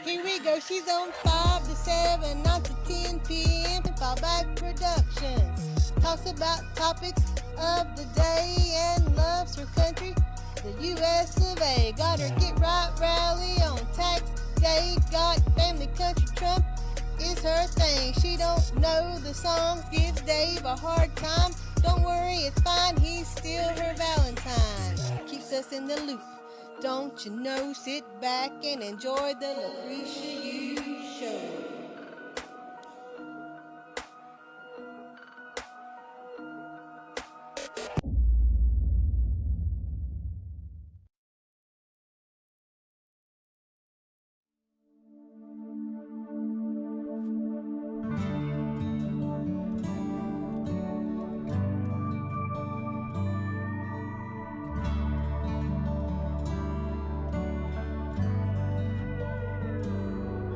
Here we go, she's on 5 to 7, 9 to 10 p.m. Fallback Productions talks about topics of the day and loves her country, the U.S. of A. Got her Get Right rally on tax day. Got family country, Trump is her thing. She don't know the songs, gives Dave a hard time. Don't worry, it's fine, he's still her Valentine. Keeps us in the loop. Don't you know, sit back and enjoy the Lucretia Hughes Show.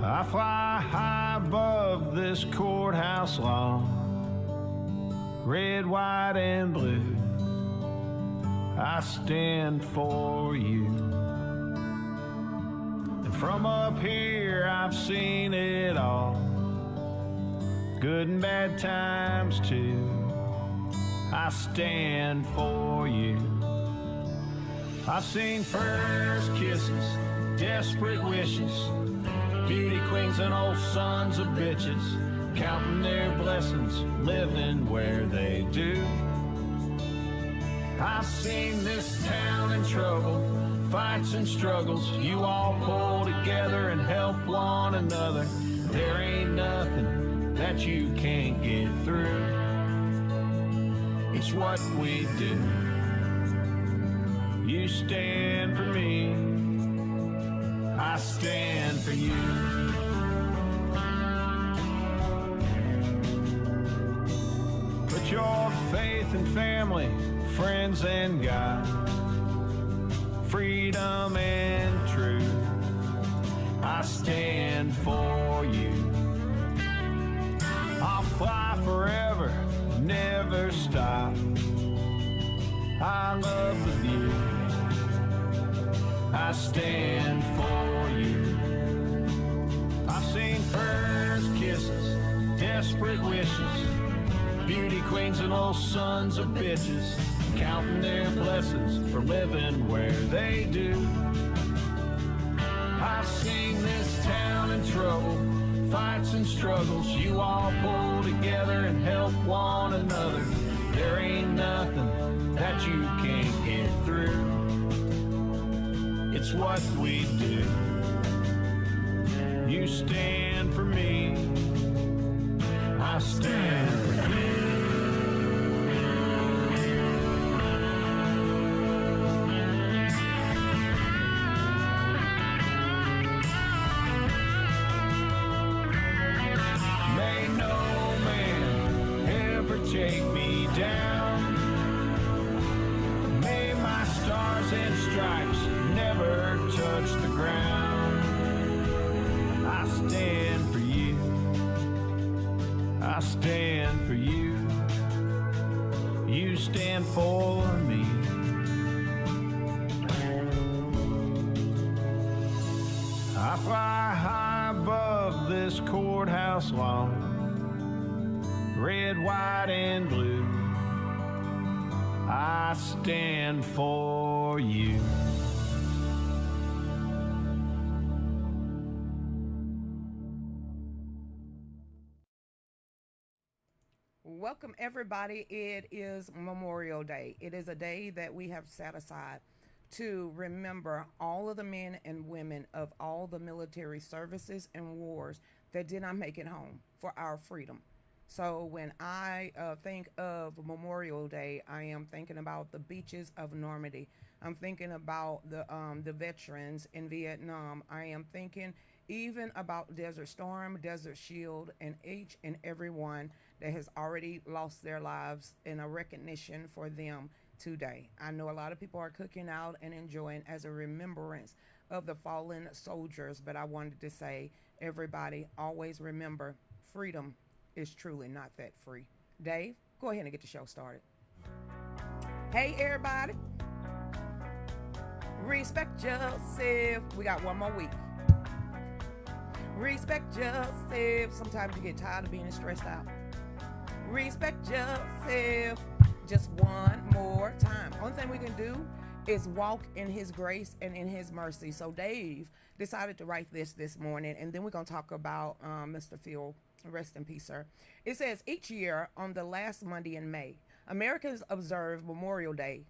I fly high above this courthouse lawn, red, white, and blue. I stand for you. And from up here I've seen it all, good and bad times too. I stand for you. I've seen first kisses, desperate wishes, beauty queens and old sons of bitches, counting their blessings, living where they do. I've seen this town in trouble, fights and struggles. You all pull together and help one another. There ain't nothing that you can't get through. It's what we do. You stand for me, I stand for you. Put your faith and family friends and God, freedom and truth. I stand for you. I'll fly forever, never stop. I love the view. I stand for you. I've seen first kisses, desperate wishes, beauty queens and old sons of bitches, counting their blessings for living where they do. I've seen this town in trouble, fights and struggles. You all pull together and help one another. There ain't nothing that you can't get through. It's what we do. You stand for me, I stand for you. May no man ever take me down. May my stars and stripes never touch the ground. I stand for you. I stand for you. You stand for me. I fly high above this courthouse lawn, red, white, and blue. I stand for you. Welcome, everybody. It is Memorial Day. It is a day that we have set aside to remember all of the men and women of all the military services and wars that did not make it home for our freedom. So when I think of Memorial Day, I am thinking about the beaches of Normandy. I'm thinking about the veterans in Vietnam. I am thinking even about Desert Storm, Desert Shield, and each and every one that has already lost their lives in a recognition for them today. I know a lot of people are cooking out and enjoying as a remembrance of the fallen soldiers, but I wanted to say, everybody, always remember, freedom is truly not that free. Dave, go ahead and get the show started. Hey, everybody. Respect yourself. We got one more week. Respect yourself. Sometimes you get tired of being stressed out. Respect yourself. Just one more time. Only thing we can do is walk in his grace and in his mercy. So Dave decided to write this morning, and then we're going to talk about Mr. Phil. Rest in peace, sir. It says, each year on the last Monday in May, Americans observe Memorial Day.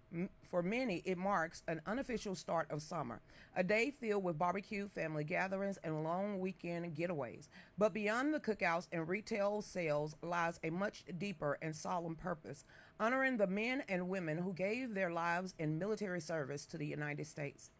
For many, it marks an unofficial start of summer, a day filled with barbecue, family gatherings, and long weekend getaways. But beyond the cookouts and retail sales lies a much deeper and solemn purpose, honoring the men and women who gave their lives in military service to the United States.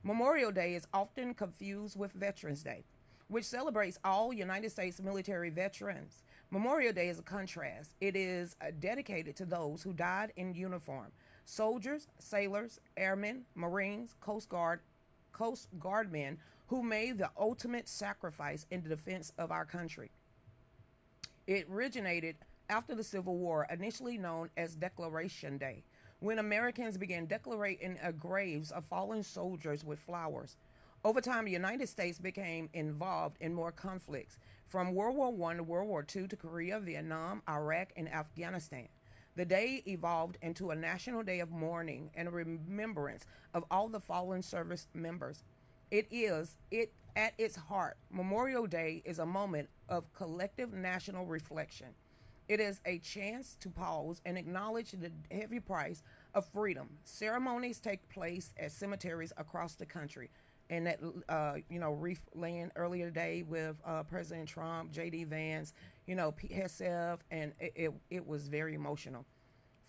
Memorial Day is often confused with Veterans Day, which celebrates all United States military veterans. Memorial Day is a contrast. It is dedicated to those who died in uniform: soldiers, sailors, airmen, Marines, Coast Guardmen who made the ultimate sacrifice in the defense of our country. It originated after the Civil War, initially known as Declaration Day, when Americans began decorating graves of fallen soldiers with flowers. Over time, the United States became involved in more conflicts, from World War I to World War II to Korea, Vietnam, Iraq, and Afghanistan. The day evolved into a national day of mourning and remembrance of all the fallen service members. At its heart, Memorial Day is a moment of collective national reflection. It is a chance to pause and acknowledge the heavy price of freedom. Ceremonies take place at cemeteries across the country. And that, wreath laying earlier today with President Trump, J.D. Vance, Pete Hegseth, and it was very emotional.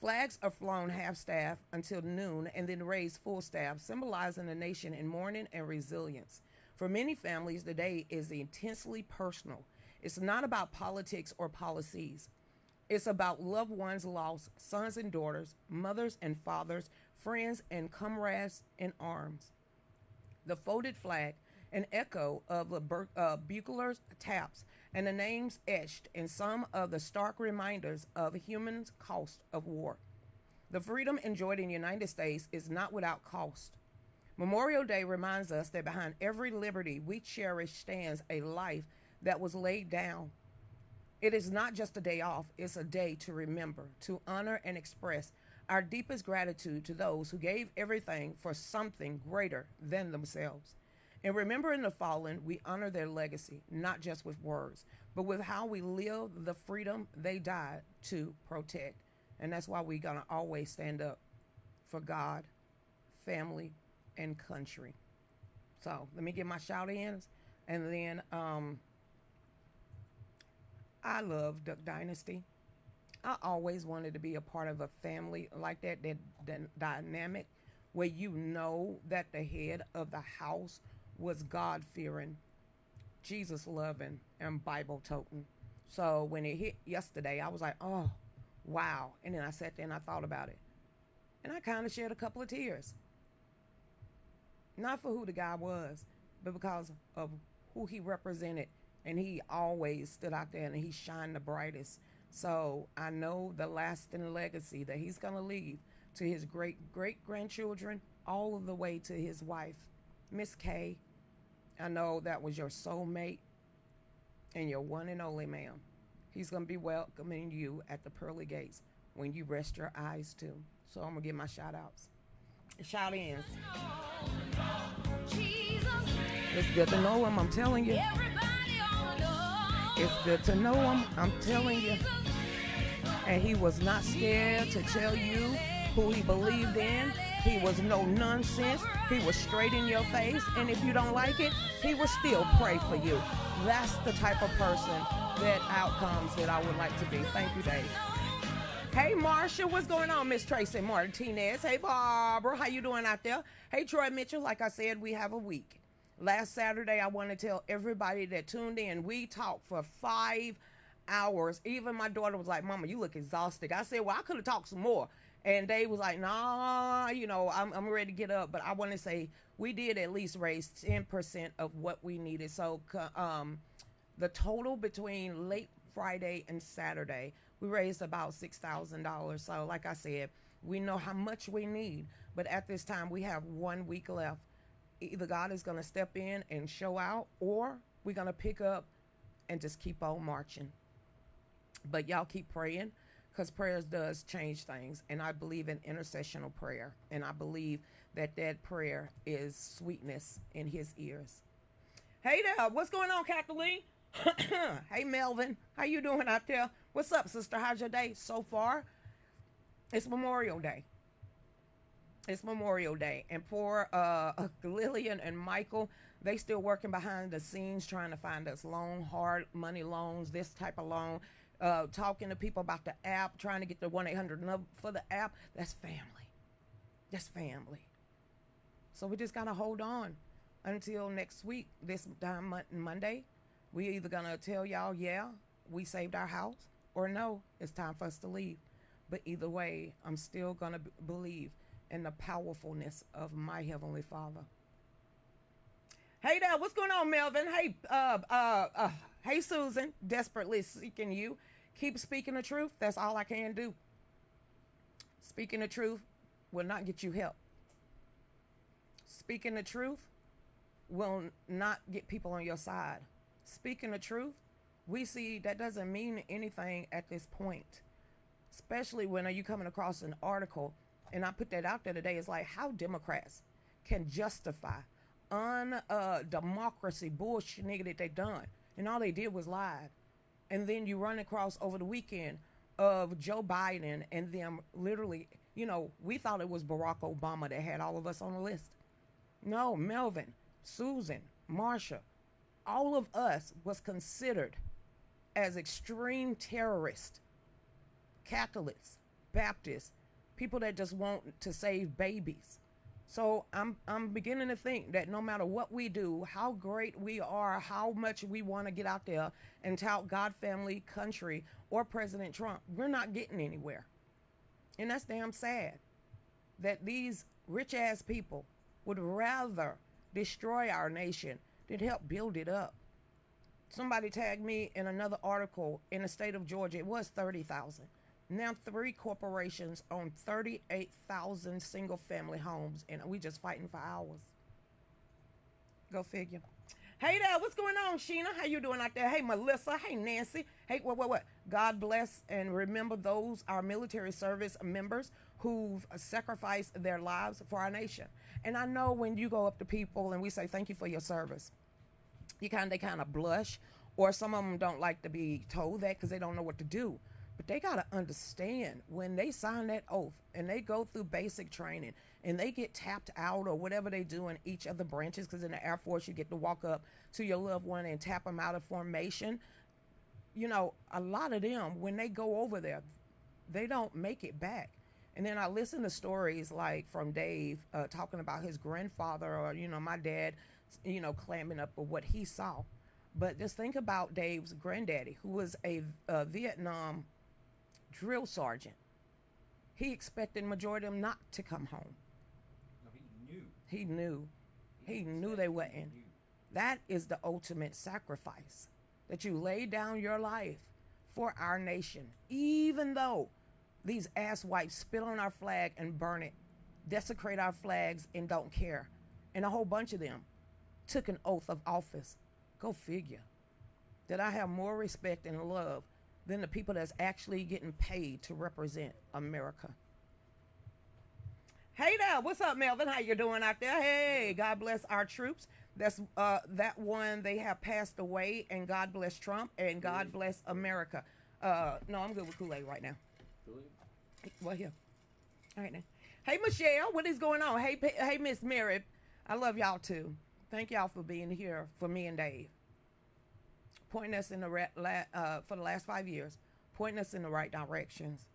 Flags are flown half-staff until noon and then raised full staff, symbolizing the nation in mourning and resilience. For many families, the day is intensely personal. It's not about politics or policies. It's about loved ones lost, sons and daughters, mothers and fathers, friends and comrades in arms. The folded flag, an echo of the bugler's taps, and the names etched in some of the stark reminders of human cost of war. The freedom enjoyed in the United States is not without cost. Memorial Day reminds us that behind every liberty we cherish stands a life that was laid down. It is not just a day off, it's a day to remember, to honor, and express our deepest gratitude to those who gave everything for something greater than themselves. In remembering the fallen, we honor their legacy, not just with words, but with how we live the freedom they died to protect. And that's why we're going to always stand up for God, family, and country. So let me get my shout ins. And then I love Duck Dynasty. I always wanted to be a part of a family like that dynamic where you know that the head of the house was God fearing, Jesus loving, and Bible toting. So when it hit yesterday, I was like, oh, wow. And then I sat there and I thought about it. And I kind of shed a couple of tears. Not for who the guy was, but because of who he represented. And he always stood out there and he shined the brightest. So I know the lasting legacy that he's going to leave to his great-great-grandchildren all the way to his wife, Miss Kay. I know that was your soulmate and your one and only, ma'am. He's going to be welcoming you at the pearly gates when you rest your eyes too. So I'm going to give my shout-outs. Shout-ins. It's good to know him, I'm telling you. It's good to know him, I'm telling you. And he was not scared to tell you who he believed in. He was no nonsense. He was straight in your face. And if you don't like it, he will still pray for you. That's the type of person that outcomes that I would like to be. Thank you, Dave. Hey, Marsha, what's going on? Miss Tracy Martinez. Hey, Barbara, how you doing out there? Hey, Troy Mitchell, like I said, we have a week. Last Saturday, I want to tell everybody that tuned in, we talked for 5 hours. Even my daughter was like, Mama, you look exhausted. I said, well, I could have talked some more. And Dave was like, nah, I'm ready to get up. But I want to say we did at least raise 10% of what we needed. So the total between late Friday and Saturday, we raised about $6,000. So like I said, we know how much we need. But at this time, we have 1 week left. Either God is going to step in and show out, or we're going to pick up and just keep on marching. But y'all keep praying, because prayers does change things. And I believe in intercessional prayer. And I believe that prayer is sweetness in his ears. Hey there, what's going on, Kathleen? Hey, Melvin, how you doing out there? What's up, sister? How's your day so far? It's Memorial Day. It's Memorial Day. And poor Lillian and Michael, they still working behind the scenes trying to find us hard money loans, this type of loan. Talking to people about the app, trying to get the 1-800 number for the app. That's family. That's family. So we just got to hold on until next week, this time Monday. We either going to tell y'all, yeah, we saved our house, or no, it's time for us to leave. But either way, I'm still going to believe in the powerfulness of my Heavenly Father. Hey there, what's going on, Melvin? Hey, hey, Susan, desperately seeking you. Keep speaking the truth. That's all I can do. Speaking the truth will not get you help. Speaking the truth will not get people on your side. Speaking the truth, we see that doesn't mean anything at this point. Especially when you coming across an article, and I put that out there today, it's like how Democrats can justify democracy bullshit nigga that they done. And all they did was lie. And then you run across over the weekend of Joe Biden and them literally, we thought it was Barack Obama that had all of us on the list. No, Melvin, Susan, Marsha, all of us was considered as extreme terrorists, Catholics, Baptists, people that just want to save babies. So I'm beginning to think that no matter what we do, how great we are, how much we want to get out there and tout God, family, country, or President Trump, we're not getting anywhere. And that's damn sad that these rich ass people would rather destroy our nation than help build it up. Somebody tagged me in another article in the state of Georgia. It was 30,000. Now 3 corporations own 38,000 single family homes, and we just fighting for hours. Go figure. Hey there, what's going on, Sheena? How you doing out there? Hey, Melissa. Hey, Nancy. Hey, what? God bless and remember those, our military service members who've sacrificed their lives for our nation. And I know when you go up to people and we say, thank you for your service, they kind of blush, or some of them don't like to be told that because they don't know what to do. But they got to understand when they sign that oath and they go through basic training and they get tapped out or whatever they do in each of the branches, because in the Air Force, you get to walk up to your loved one and tap them out of formation. You know, a lot of them, when they go over there, they don't make it back. And then I listen to stories like from Dave talking about his grandfather, or, you know, my dad, you know, clamming up for what he saw. But just think about Dave's granddaddy, who was a Vietnam drill sergeant. He expected majority of them not to come home. No, he knew. He knew they wouldn't. That is the ultimate sacrifice, that you lay down your life for our nation, even though these asswipes spit on our flag and burn it, desecrate our flags and don't care. And a whole bunch of them took an oath of office. Go figure. That I have more respect and love than the people that's actually getting paid to represent America. Hey there, what's up, Melvin? How you doing out there? Hey, God bless our troops. That's that one, they have passed away, and God bless Trump, and God bless America. No, I'm good with Kool-Aid right now. Well, here. All right now. Hey, Michelle, what is going on? Hey, Miss Myrick. I love y'all too. Thank y'all for being here for me and Dave. Pointing us in the for the last 5 years, pointing us in the right directions.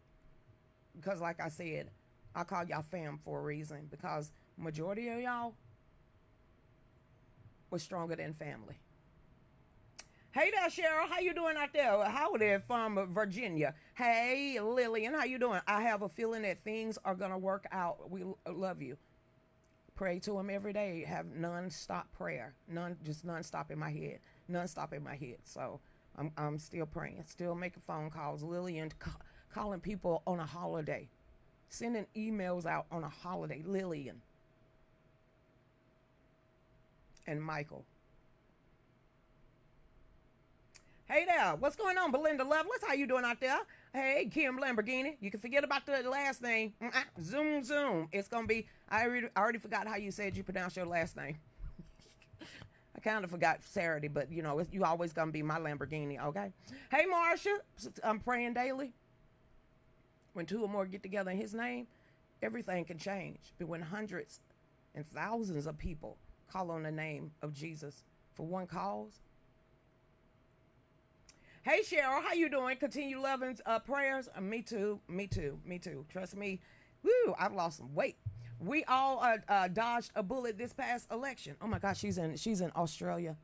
Because like I said, I call y'all fam for a reason, because majority of y'all was stronger than family. Hey there, Cheryl. How you doing out there? Howdy from Virginia. Hey, Lillian. How you doing? I have a feeling that things are going to work out. We love you. Pray to him every day. Have non-stop prayer. Non-stop in my head. Non-stop in my head. So I'm still praying. Still making phone calls. Lillian calling people on a holiday. Sending emails out on a holiday. Lillian. And Michael. Hey there, what's going on, Belinda Lovelace? How you doing out there? Hey, Kim Lamborghini. You can forget about the last name. Zoom. It's going to be, I already forgot how you said you pronounce your last name. I kind of forgot Saturday, but, you know, you always going to be my Lamborghini, okay? Hey, Marsha. I'm praying daily. When 2 or more get together in his name, everything can change. But when hundreds and thousands of people call on the name of Jesus for one cause. Hey, Cheryl, how you doing? Continue loving prayers. Me too. Trust me. Woo, I've lost some weight. We all dodged a bullet this past election. Oh my gosh, she's in Australia.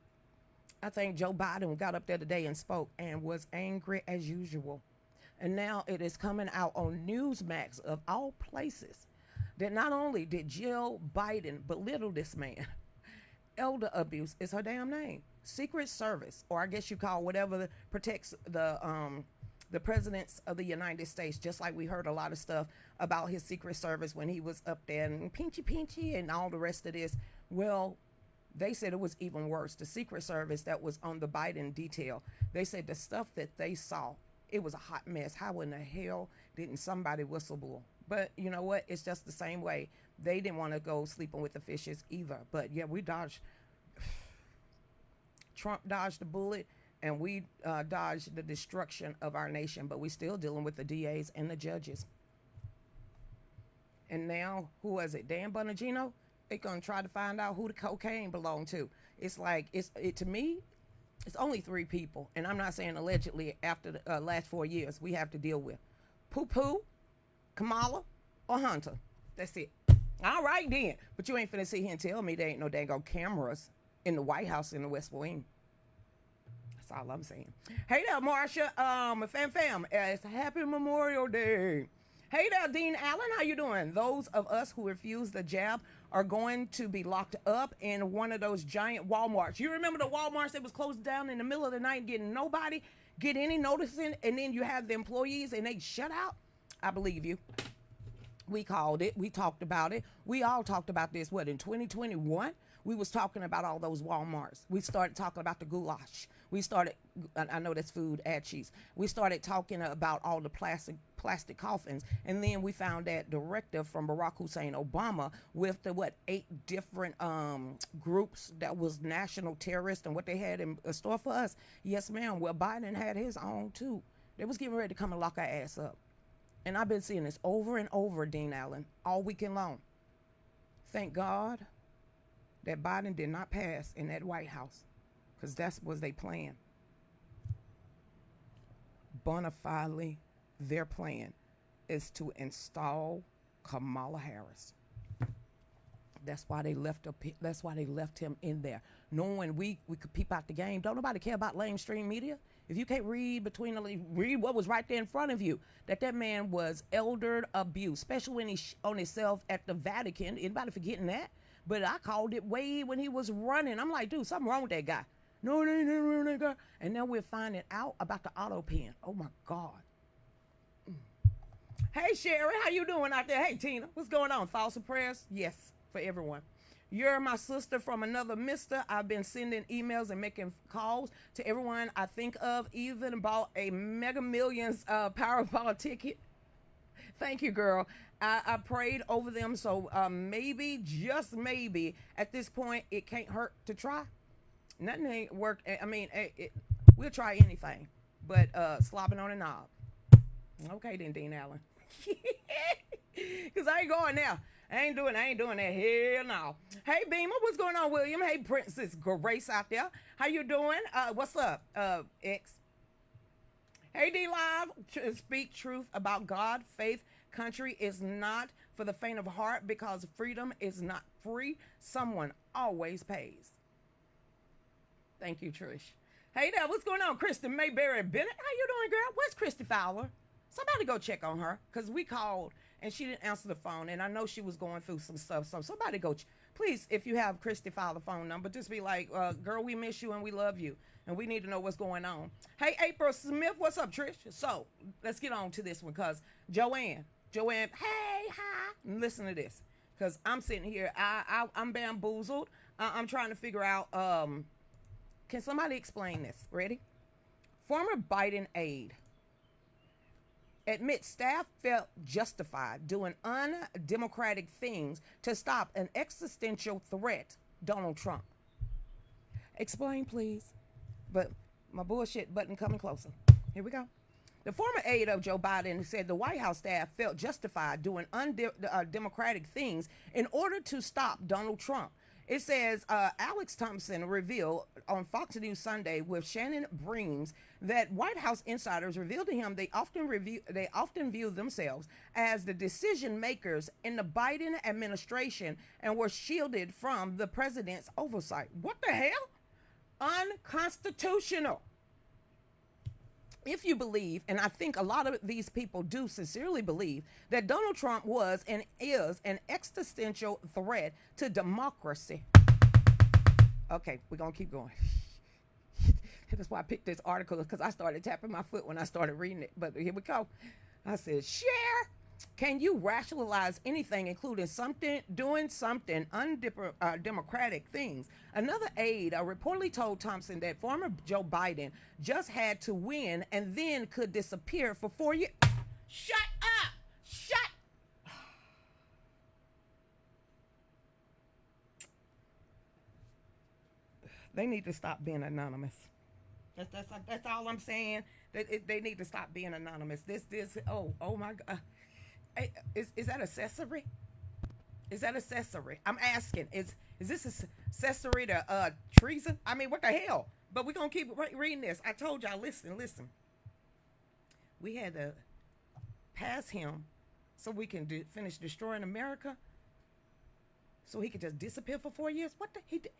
I think Joe Biden got up there today and spoke and was angry as usual. And now it is coming out on Newsmax of all places that not only did Jill Biden belittle this man, elder abuse is her damn name. Secret Service, or I guess you call whatever protects the presidents of the United States, just like we heard a lot of stuff about his Secret Service when he was up there and pinchy and all the rest of this. Well, they said it was even worse. The Secret Service that was on the Biden detail, they said the stuff that they saw, it was a hot mess. How in the hell didn't somebody whistle blow? But you know what? It's just the same way. They didn't want to go sleeping with the fishes either. But yeah, we dodged. Trump dodged the bullet, and we dodged the destruction of our nation, but we're still dealing with the DAs and the judges. And now, who was it? Dan Bongino? They're going to try to find out who the cocaine belonged to. It's like, to me, it's only 3 people, and I'm not saying allegedly after the last 4 years we have to deal with. Poo-Poo, Kamala, or Hunter. That's it. All right then. But you ain't finna sit here and tell me there ain't no dang on cameras in the White House in the West Wing. That's all I'm saying. Hey there, Marsha. Fam. It's Happy Memorial Day. Hey there, Dean Allen. How you doing? Those of us who refuse the jab are going to be locked up in one of those giant Walmarts. You remember the Walmarts that was closed down in the middle of the night, getting nobody get any noticing, and then you have the employees and they shut out? I believe you. We called it. We talked about it. We all talked about this, in 2021? We was talking about all those Walmarts. We started talking about the goulash. We started, I know that's food, add cheese. We started talking about all the plastic coffins. And then we found that directive from Barack Hussein Obama with the, 8 different groups that was national terrorists and what they had in store for us. Yes, ma'am. Well, Biden had his own, too. They was getting ready to come and lock our ass up. And I've been seeing this over and over, Dean Allen, all weekend long. Thank God that Biden did not pass in that White House, because that was their plan. Bona fide, their plan is to install Kamala Harris. That's why they left him in there, knowing we could peep out the game. Don't nobody care about lamestream media. If you can't read read what was right there in front of you, that man was elder abuse, especially when he on himself at the Vatican. Anybody forgetting that? But I called it way when he was running. I'm like, dude, something wrong with that guy. No, it ain't nothing wrong with that guy. And now we're finding out about the auto pen. Oh my God. Hey Sherry, how you doing out there? Hey Tina, what's going on? Thoughts and prayers? Yes, for everyone. You're my sister from another mister. I've been sending emails and making calls to everyone I think of, even bought a Mega Millions Powerball ticket. Thank you, girl. I prayed over them, so maybe, just maybe, at this point, it can't hurt to try. Nothing ain't work. I mean, we'll try anything, but slobbing on a knob. Okay, then, Dean Allen. Because I ain't going now. I ain't doing that. Hell no. Hey, Beamer, what's going on, William? Hey, Princess Grace out there. How you doing? What's up, X? Hey, D-Live. Speak truth about God. Faith, country is not for the faint of heart, because freedom is not free. Someone always pays. Thank you, Trish. Hey there, what's going on? Kristen Mayberry Bennett. How you doing, girl? Where's Christy Fowler? Somebody go check on her, because we called and she didn't answer the phone, and I know she was going through some stuff. So somebody go, please, if you have Christy Fowler phone number, just be like, girl, we miss you and we love you, and we need to know what's going on. Hey, April Smith, what's up, Trish? So let's get on to this one, because Joanne, hey, hi. Listen to this, because I'm sitting here, I'm bamboozled. I'm trying to figure out, can somebody explain this? Ready? Former Biden aide admits staff felt justified doing undemocratic things to stop an existential threat, Donald Trump. Explain, please. But my bullshit button coming closer. Here we go. The former aide of Joe Biden said the White House staff felt justified doing undemocratic things in order to stop Donald Trump. It says Alex Thompson revealed on Fox News Sunday with Shannon Breams that White House insiders revealed to him they often view themselves as the decision makers in the Biden administration and were shielded from the president's oversight. What the hell? Unconstitutional. If you believe, and I think a lot of these people do sincerely believe, that Donald Trump was and is an existential threat to democracy. Okay, we're going to keep going. That's why I picked this article, because I started tapping my foot when I started reading it. But here we go. I said, share. Can you rationalize anything, including doing something undemocratic things? Another aide reportedly told Thompson that former Joe Biden just had to win and then could disappear for 4 years. Shut up! They need to stop being anonymous. That's all I'm saying. They need to stop being anonymous. Oh my God. Is that accessory? Is that accessory? I'm asking. Is this accessory to treason? I mean, what the hell? But we're going to keep reading this. I told y'all, listen. We had to pass him so we can finish destroying America. so he could just disappear for 4 years? What the he did?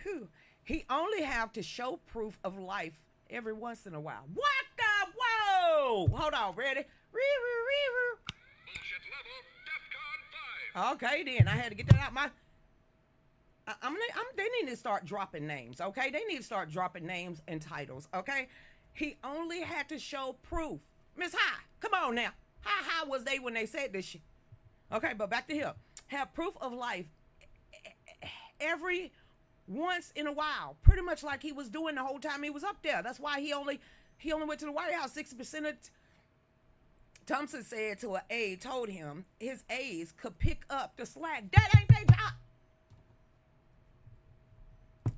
Whew. He only have to show proof of life every once in a while. What the? Whoa! Hold on, ready? Bullshit level, DEFCON 5. Okay, then I had to get that out my. They need to start dropping names. Okay, they need to start dropping names and titles. Okay, he only had to show proof. Miss High, come on now. How high was they when they said this shit? Okay, but back to him. Have proof of life every once in a while, pretty much like he was doing the whole time he was up there. That's why he only went to the White House 60% of. Thompson said to an aide, told him his aides could pick up the slack. That ain't their job.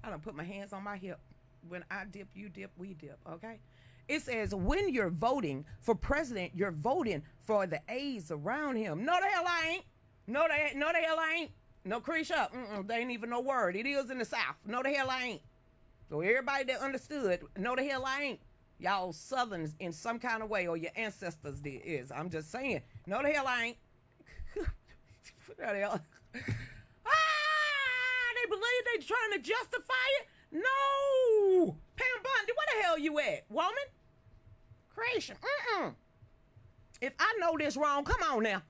I done put my hands on my hip. When I dip, you dip, we dip, okay? It says when you're voting for president, you're voting for the aides around him. No, the hell I ain't. No, the hell I ain't. No, Lucretia, they ain't even no word. It is in the South. No, the hell I ain't. So everybody that understood, no, the hell I ain't. Y'all Southerns in some kind of way, or your ancestors is. I'm just saying. No, the hell I ain't. What the hell? They believe they trying to justify it? No! Pam Bundy, where the hell you at, woman? Creation. If I know this wrong, come on now.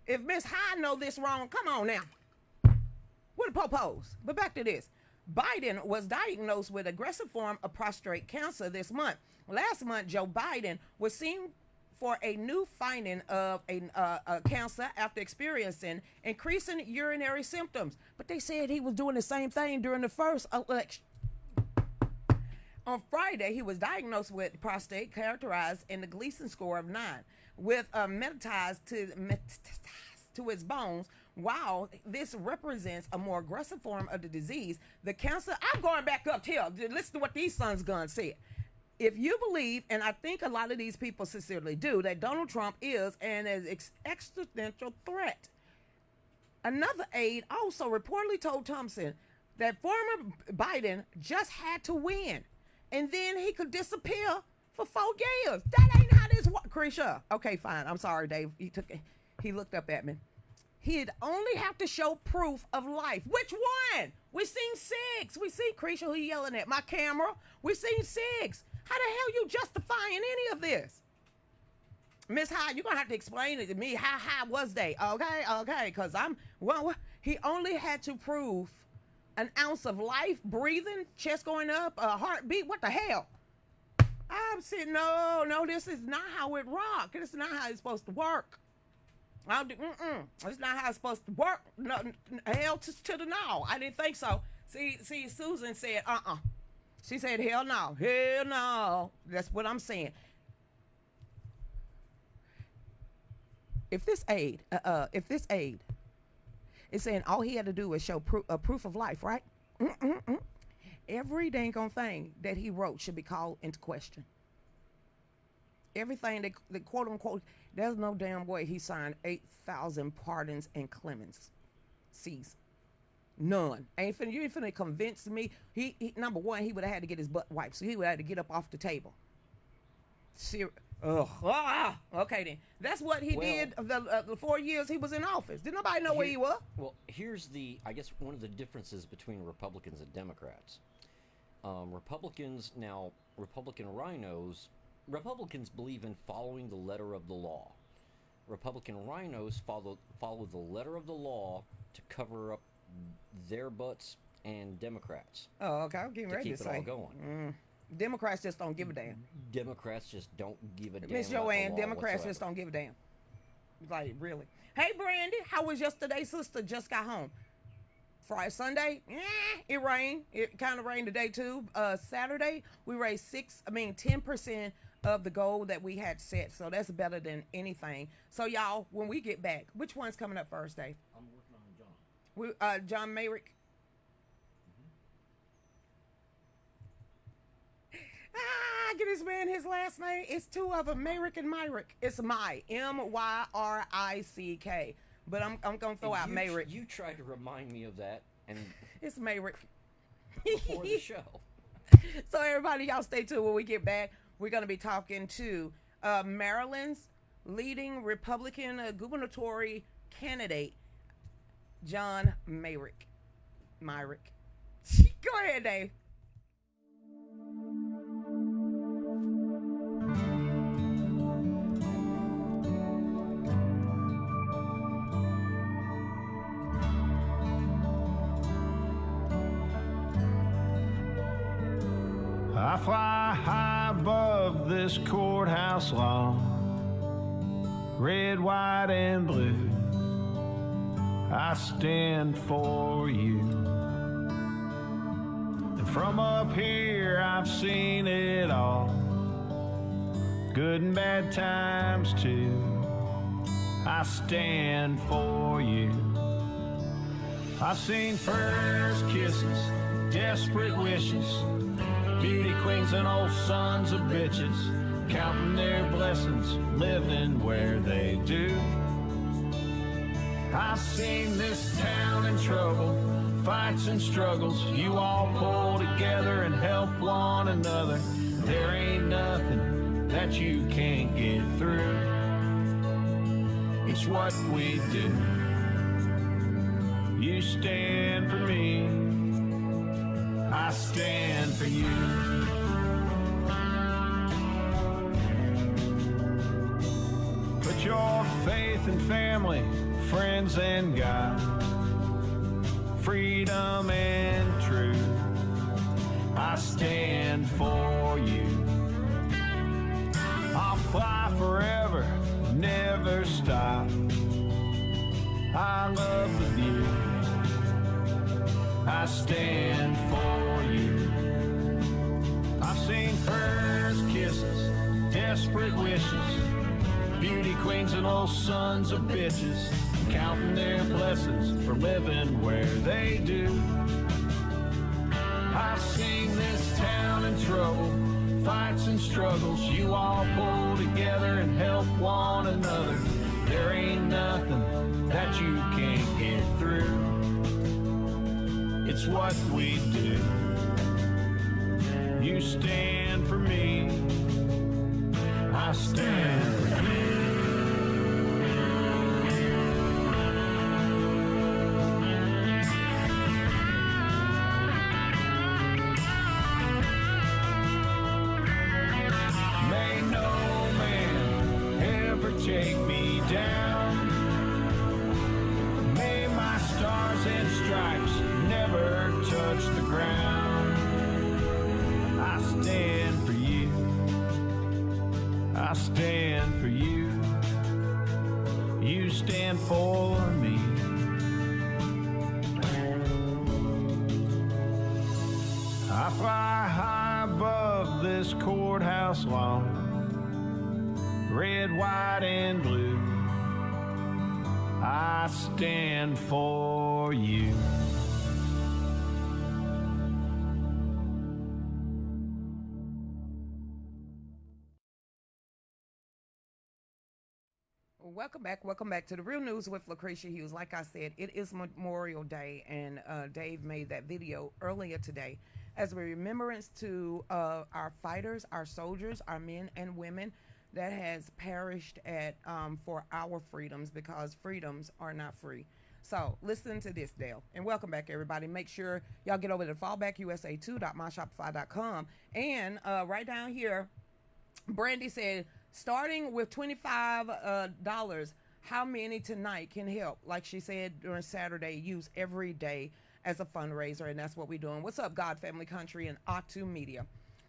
If Miss High know this wrong, come on now. What the popos? But back to this. Biden was diagnosed with aggressive form of prostate cancer this month. Last month, Joe Biden was seen for a new finding of a cancer after experiencing increasing urinary symptoms. But they said he was doing the same thing during the first election. On Friday, he was diagnosed with prostate characterized in the Gleason score of 9, with metastases to his bones. While this represents a more aggressive form of the disease, the cancer, I'm going back up here. Listen to what these sons guns said. If you believe, and I think a lot of these people sincerely do, that Donald Trump is an existential threat. Another aide also reportedly told Thompson that former Biden just had to win, and then he could disappear for 4 years. That ain't how this works. Krisha. Okay, fine. I'm sorry, Dave. He looked up at me. He'd only have to show proof of life. Which one? We seen 6. We seen Krisha, who you yelling at? My camera. We seen 6. How the hell you justifying any of this? Miss High, you're going to have to explain it to me. How high was they? Okay, because he only had to prove an ounce of life, breathing, chest going up, a heartbeat. What the hell? I'm saying, no, this is not how it rock. This is not how it's supposed to work. It's not how it's supposed to work. No, hell to the no. I didn't think so. See, Susan said, She said, hell no. That's what I'm saying. If this aide is saying all he had to do was show proof of life, right? Every dang on thing that he wrote should be called into question. Everything that quote unquote, there's no damn way he signed 8,000 pardons and clemencies. None. You ain't finna convince me. He number one, he would have had to get his butt wiped, so he would have had to get up off the table. Okay then. That's what he did the 4 years he was in office. Did nobody know where he was? Well, here's I guess one of the differences between Republicans and Democrats. Republicans believe in following the letter of the law. Republican rhinos follow the letter of the law to cover up their butts and Democrats. Oh, okay. I'm getting ready to keep say. it all going. Democrats just don't give a damn. Democrats just don't give a damn. Miss Joanne, Democrats just don't give a damn. Like, really. Hey, Brandy, how was yesterday? Sister just got home. Friday, Sunday, it rained. It kind of rained today, too. Saturday, we raised 10% of the goal that we had set. So that's better than anything. So, y'all, when we get back, which one's coming up first, Dave? I'm working on John. John Myrick. Get this man his last name. It's 2 of them, Myrick and Myrick. It's Myrick. But I'm gonna throw out Myrick. You tried to remind me of that, and it's Myrick. Before the show. So everybody, y'all stay tuned. When we get back, we're gonna be talking to Maryland's leading Republican gubernatorial candidate. John Myrick. Myrick. Go ahead, Dave. I fly high above this courthouse lawn, red, white, and blue. I stand for you. And from up here I've seen it all, good and bad times too. I stand for you. I've seen first kisses, desperate wishes, beauty queens and old sons of bitches, counting their blessings, living where they do. I've seen this town in trouble, fights and struggles. You all pull together and help one another. There ain't nothing that you can't get through. It's what we do. You stand for me, I stand for you. Put your faith in family, friends and God, freedom and truth. I stand for you. I'll fly forever, never stop. I love the view. I stand for you. I've seen first kisses, desperate wishes, beauty queens and old sons of bitches, counting their blessings for living where they do. I've seen this town in trouble, fights and struggles. You all pull together and help one another. There ain't nothing that you can't get through. It's what we do. You stand for me, I stand for you. May no man ever take me down. May my stars and stripes never touch the ground. I stand for you. I stand for you. You stand for me. I fly high above this courthouse lawn, red, white, and blue. I stand for you. Welcome back to the Real News with Lucretia Hughes. Like I said, it is Memorial Day, and Dave made that video earlier today as a remembrance to our fighters, our soldiers, our men and women that has perished at for our freedoms, because freedoms are not free. So listen to this, Dale, and welcome back, everybody. Make sure y'all get over to fallbackusa2.myshopify.com, and right down here, Brandy said, starting with $25, how many tonight can help? Like she said during Saturday, use every day as a fundraiser, and that's what we're doing. What's up, God, Family, Country, and Atu Media?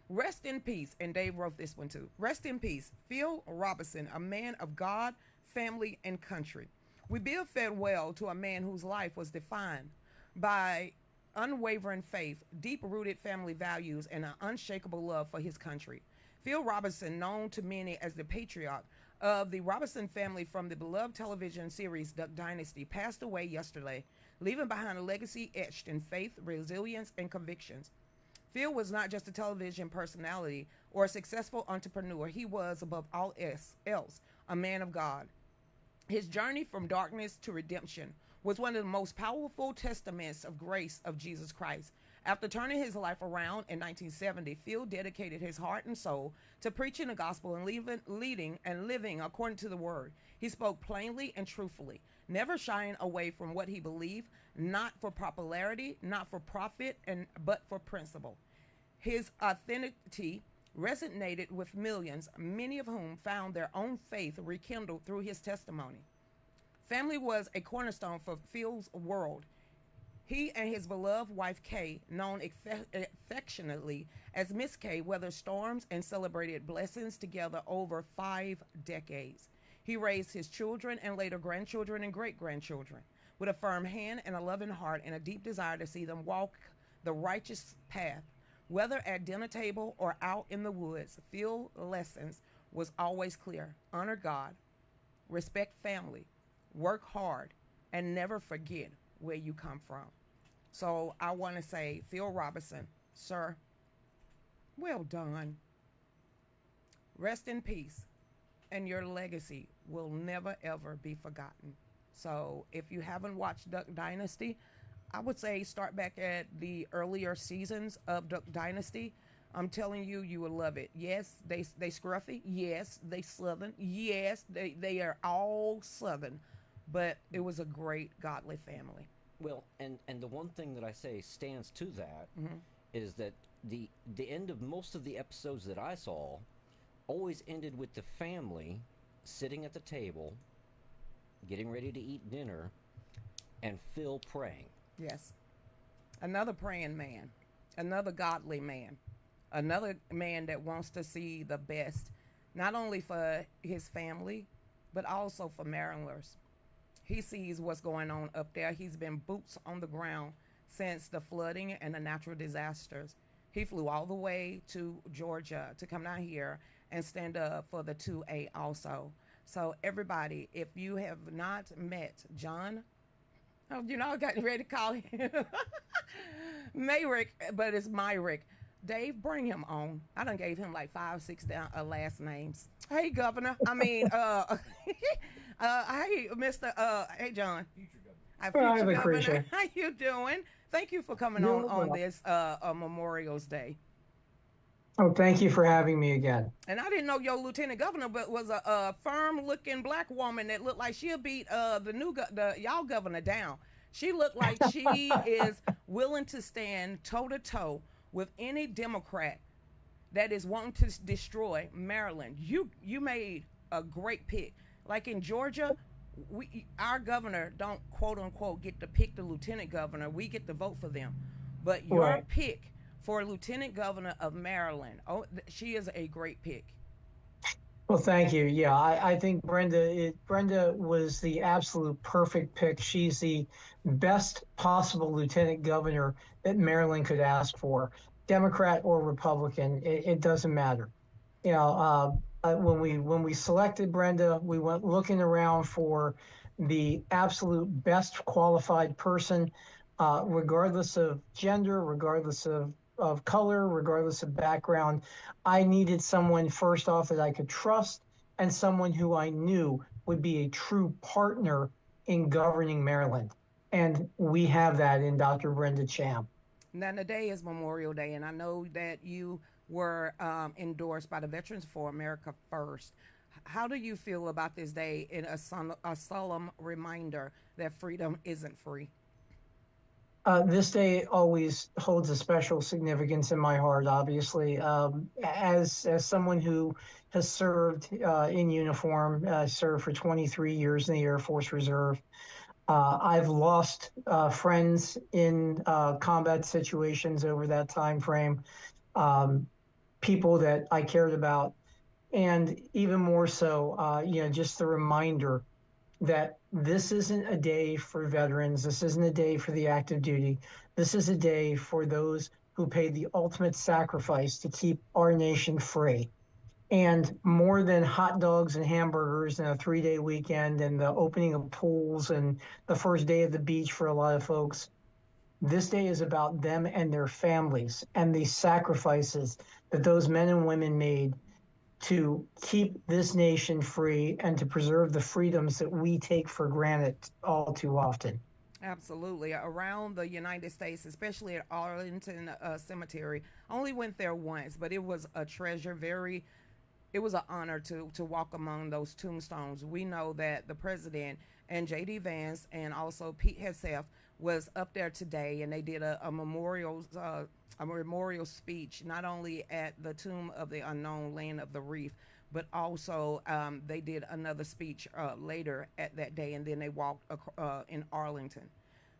Rest in peace, and Dave wrote this one too. Rest in peace, Phil Robertson, a man of God, family, and country. We bid farewell to a man whose life was defined by unwavering faith, deep-rooted family values, and an unshakable love for his country. Phil Robertson, known to many as the patriarch of the Robertson family from the beloved television series Duck Dynasty, passed away yesterday, leaving behind a legacy etched in faith, resilience, and convictions. Phil was not just a television personality or a successful entrepreneur. He was, above all else, a man of God. His journey from darkness to redemption was one of the most powerful testaments of grace of Jesus Christ. After turning his life around in 1970, Phil dedicated his heart and soul to preaching the gospel and leading and living according to the word. He spoke plainly and truthfully, never shying away from what he believed, not for popularity, not for profit, but for principle. His authenticity resonated with millions, many of whom found their own faith rekindled through his testimony. Family was a cornerstone for Phil's world. He and his beloved wife Kay, known affectionately as Miss Kay, weathered storms and celebrated blessings together over 5 decades. He raised his children and later grandchildren and great-grandchildren with a firm hand and a loving heart and a deep desire to see them walk the righteous path. Whether at dinner table or out in the woods, Phil's lessons was always clear. Honor God, respect family, work hard, and never forget where you come from. So I want to say, Phil Robertson, sir, well done. Rest in peace, and your legacy will never, ever be forgotten. So if you haven't watched Duck Dynasty, I would say start back at the earlier seasons of Duck Dynasty. I'm telling you, you will love it. Yes, they scruffy. Yes, they Southern. Yes, they are all Southern. But it was a great, godly family. Well, and the one thing that I say stands to that is that the end of most of the episodes that I saw always ended with the family sitting at the table, getting ready to eat dinner, and Phil praying. Yes. Another praying man, another godly man, another man that wants to see the best, not only for his family, but also for Marylanders. He sees what's going on up there. He's been boots on the ground since the flooding and the natural disasters. He flew all the way to Georgia to come down here and stand up for the 2A also. So everybody, if you have not met John, oh, you know, I got ready to call him Myrick, but it's Myrick. Dave, bring him on. I done gave him like 5, 6 last names. Hey, Governor. I mean, hey, Mr. Hey, John. Future governor. Future Governor. Lucretia. How you doing? Thank you for coming on this Memorial's Day. Oh, thank you for having me again. And I didn't know your lieutenant governor, but was a firm-looking black woman that looked like she'll beat the y'all governor down. She looked like she is willing to stand toe-to-toe with any Democrat that is wanting to destroy Maryland. You made a great pick. Like in Georgia, our governor don't quote-unquote get to pick the lieutenant governor. We get to vote for them. But your pick for lieutenant governor of Maryland, she is a great pick. Well, thank you. Yeah, I think Brenda was the absolute perfect pick. She's the best possible lieutenant governor that Maryland could ask for, Democrat or Republican. It doesn't matter. You know, when we selected Brenda, we went looking around for the absolute best qualified person, regardless of gender, regardless of color, regardless of background. I needed someone first off that I could trust and someone who I knew would be a true partner in governing Maryland. And we have that in Dr. Brenda Cham. Now, today is Memorial Day, and I know that you were endorsed by the Veterans for America First. How do you feel about this day in a solemn reminder that freedom isn't free? This day always holds a special significance in my heart, obviously. As someone who has served in uniform, served for 23 years in the Air Force Reserve, I've lost friends in combat situations over that time frame, people that I cared about, and even more so, just the reminder that this isn't a day for veterans. This isn't a day for the active duty. This is a day for those who paid the ultimate sacrifice to keep our nation free. And more than hot dogs and hamburgers and a 3-day weekend and the opening of pools and the first day of the beach for a lot of folks, this day is about them and their families and the sacrifices that those men and women made to keep this nation free and to preserve the freedoms that we take for granted all too often. Absolutely. Around the United States, especially at Arlington Cemetery, I only went there once, but it was a treasure, very it was an honor to walk among those tombstones. We know that the president and J.D. Vance and also Pete Hegseth was up there today, and they did a memorial speech not only at the tomb of the unknown land of the reef, but also they did another speech later at that day, and then they walked in Arlington.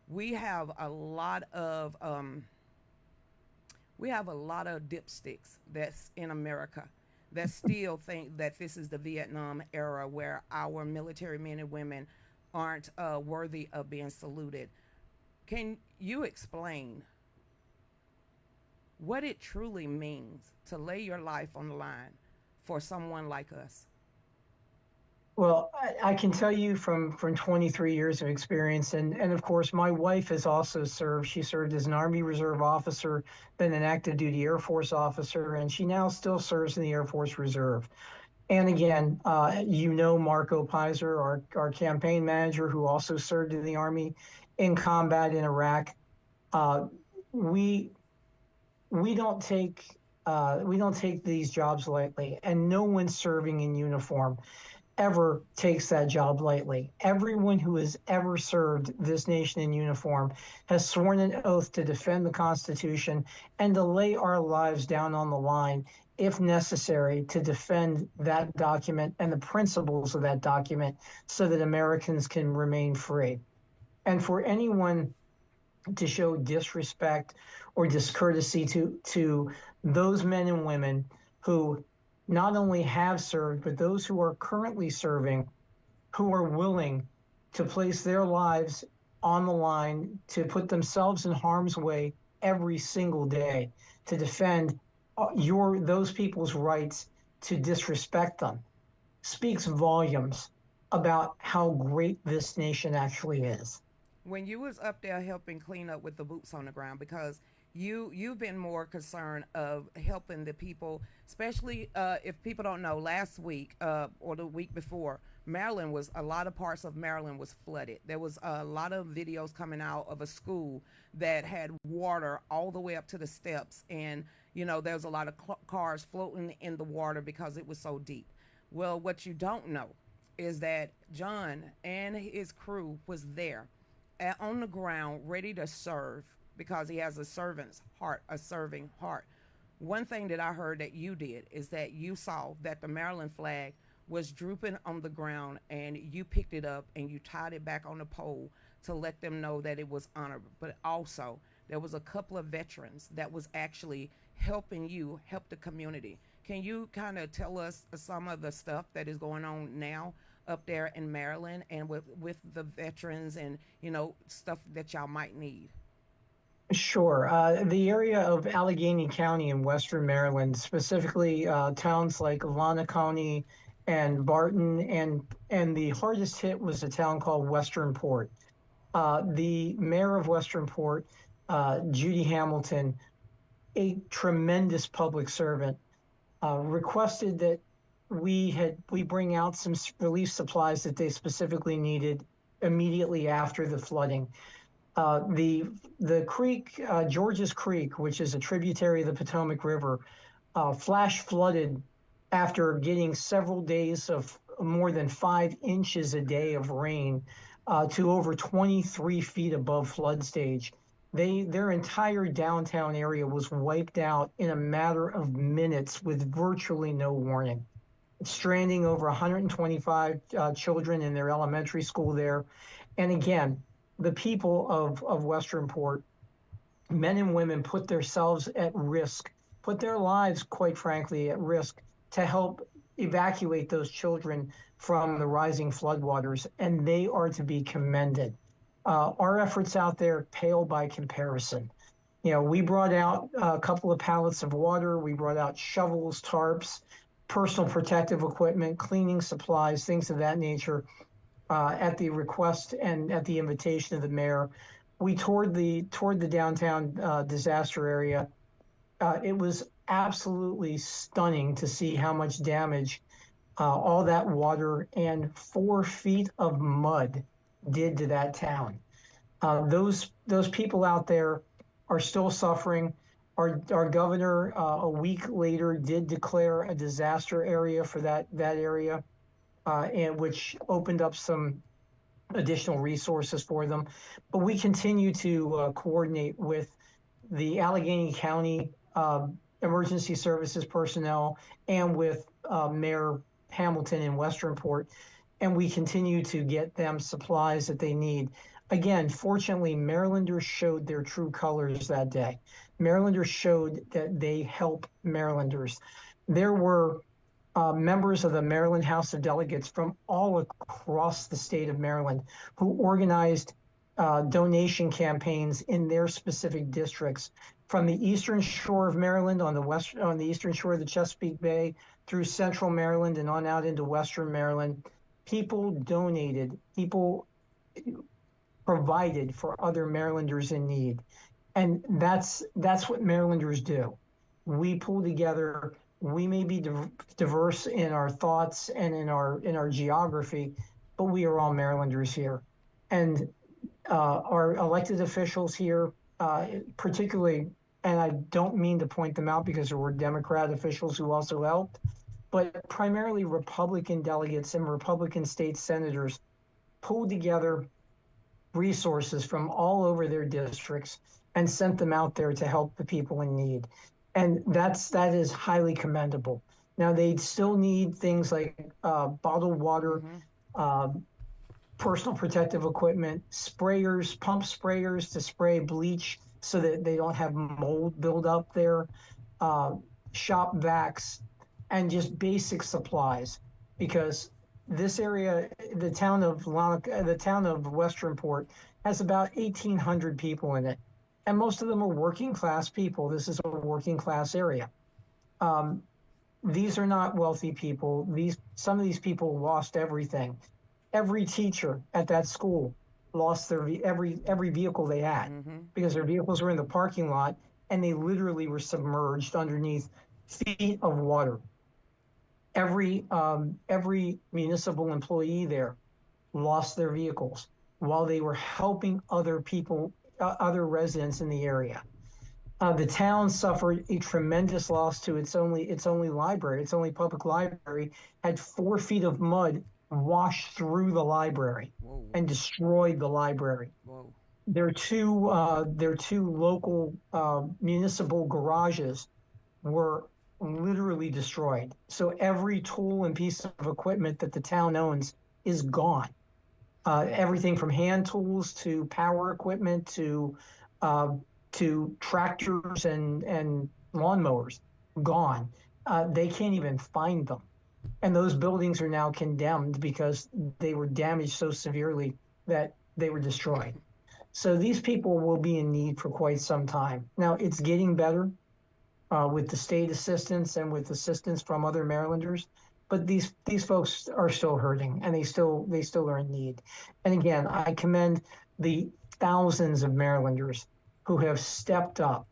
We have a lot of dipsticks that's in America that still think that this is the Vietnam era where our military men and women aren't worthy of being saluted. Can you explain what it truly means to lay your life on the line for someone like us? Well, I can tell you from 23 years of experience, and of course, my wife has also served. She served as an Army Reserve officer, then an active duty Air Force officer, and she now still serves in the Air Force Reserve. And again, Marco Pizer, our campaign manager, who also served in the Army in combat in Iraq. We don't take these jobs lightly, and no one serving in uniform ever takes that job lightly. Everyone who has ever served this nation in uniform has sworn an oath to defend the Constitution and to lay our lives down on the line, if necessary, to defend that document and the principles of that document so that Americans can remain free. And for anyone to show disrespect or discourtesy to those men and women who not only have served, but those who are currently serving, who are willing to place their lives on the line, to put themselves in harm's way every single day, to defend those people's rights, to disrespect them, speaks volumes about how great this nation actually is. When you was up there helping clean up with the boots on the ground, because you've been more concerned of helping the people, especially if people don't know, last week or the week before, a lot of parts of Maryland was flooded. There was a lot of videos coming out of a school that had water all the way up to the steps, and there's a lot of cars floating in the water because it was so deep. Well, what you don't know is that John and his crew was there on the ground ready to serve, because he has a servant's heart, a serving heart. One thing that I heard that you did is that you saw that the Maryland flag was drooping on the ground, and you picked it up and you tied it back on the pole to let them know that it was honored. But also, there was a couple of veterans that was actually helping you help the community. Can you kind of tell us some of the stuff that is going on now up there in Maryland and with the veterans and stuff that y'all might need? Sure. The area of Allegheny County in Western Maryland, specifically towns like County and Barton, and the hardest hit was a town called Westernport. The mayor of Westernport, Judy Hamilton, a tremendous public servant, requested that we bring out some relief supplies that they specifically needed immediately after the flooding. The creek, Georges Creek, which is a tributary of the Potomac River, flash flooded after getting several days of more than 5 inches a day of rain to over 23 feet above flood stage. Their entire downtown area was wiped out in a matter of minutes with virtually no warning, stranding over 125 children in their elementary school there. And again, the people of Westernport, men and women, put themselves at risk, put their lives, quite frankly, at risk to help evacuate those children from the rising floodwaters, and they are to be commended. Our efforts out there pale by comparison. We brought out a couple of pallets of water, we brought out shovels, tarps, personal protective equipment, cleaning supplies, things of that nature. At the request and at the invitation of the mayor, we toured the downtown disaster area. It was absolutely stunning to see how much damage all that water and 4 feet of mud did to that town. Those people out there are still suffering, Our governor, a week later, did declare a disaster area for that area, and which opened up some additional resources for them. But we continue to coordinate with the Allegheny County emergency services personnel and with Mayor Hamilton in Westernport, and we continue to get them supplies that they need. Again, fortunately, Marylanders showed their true colors that day. Marylanders showed that they help Marylanders. There were members of the Maryland House of Delegates from all across the state of Maryland who organized donation campaigns in their specific districts, from the eastern shore of Maryland on the eastern shore of the Chesapeake Bay through central Maryland and on out into western Maryland. People donated, people provided for other Marylanders in need. And that's what Marylanders do. We pull together. We may be diverse in our thoughts and in our geography, but we are all Marylanders here. And our elected officials here, particularly, and I don't mean to point them out because there were Democrat officials who also helped, but primarily Republican delegates and Republican state senators pulled together resources from all over their districts and sent them out there to help the people in need. And that is highly commendable. Now, they still need things like bottled water, personal protective equipment, sprayers, pump sprayers to spray bleach so that they don't have mold build up there, shop vacs, and just basic supplies. Because this area, the town of Westernport, has about 1,800 people in it, and most of them are working class people. This is a working class area. These are not wealthy people. Some of these people lost everything. Every teacher at that school lost their every vehicle they had because their vehicles were in the parking lot and they literally were submerged underneath feet of water. Every municipal employee there lost their vehicles while they were helping other people, other residents in the area. The town suffered a tremendous loss to its only library. Its only public library had 4 feet of mud wash through the library and destroyed the library. Whoa. Their two local municipal garages were literally destroyed. So every tool and piece of equipment that the town owns is gone. Everything from hand tools to power equipment to tractors and lawnmowers, gone. They can't even find them. And those buildings are now condemned because they were damaged so severely that they were destroyed. So these people will be in need for quite some time. Now, it's getting better with the state assistance and with assistance from other Marylanders, but these folks are still hurting and they still are in need. And again, I commend the thousands of Marylanders who have stepped up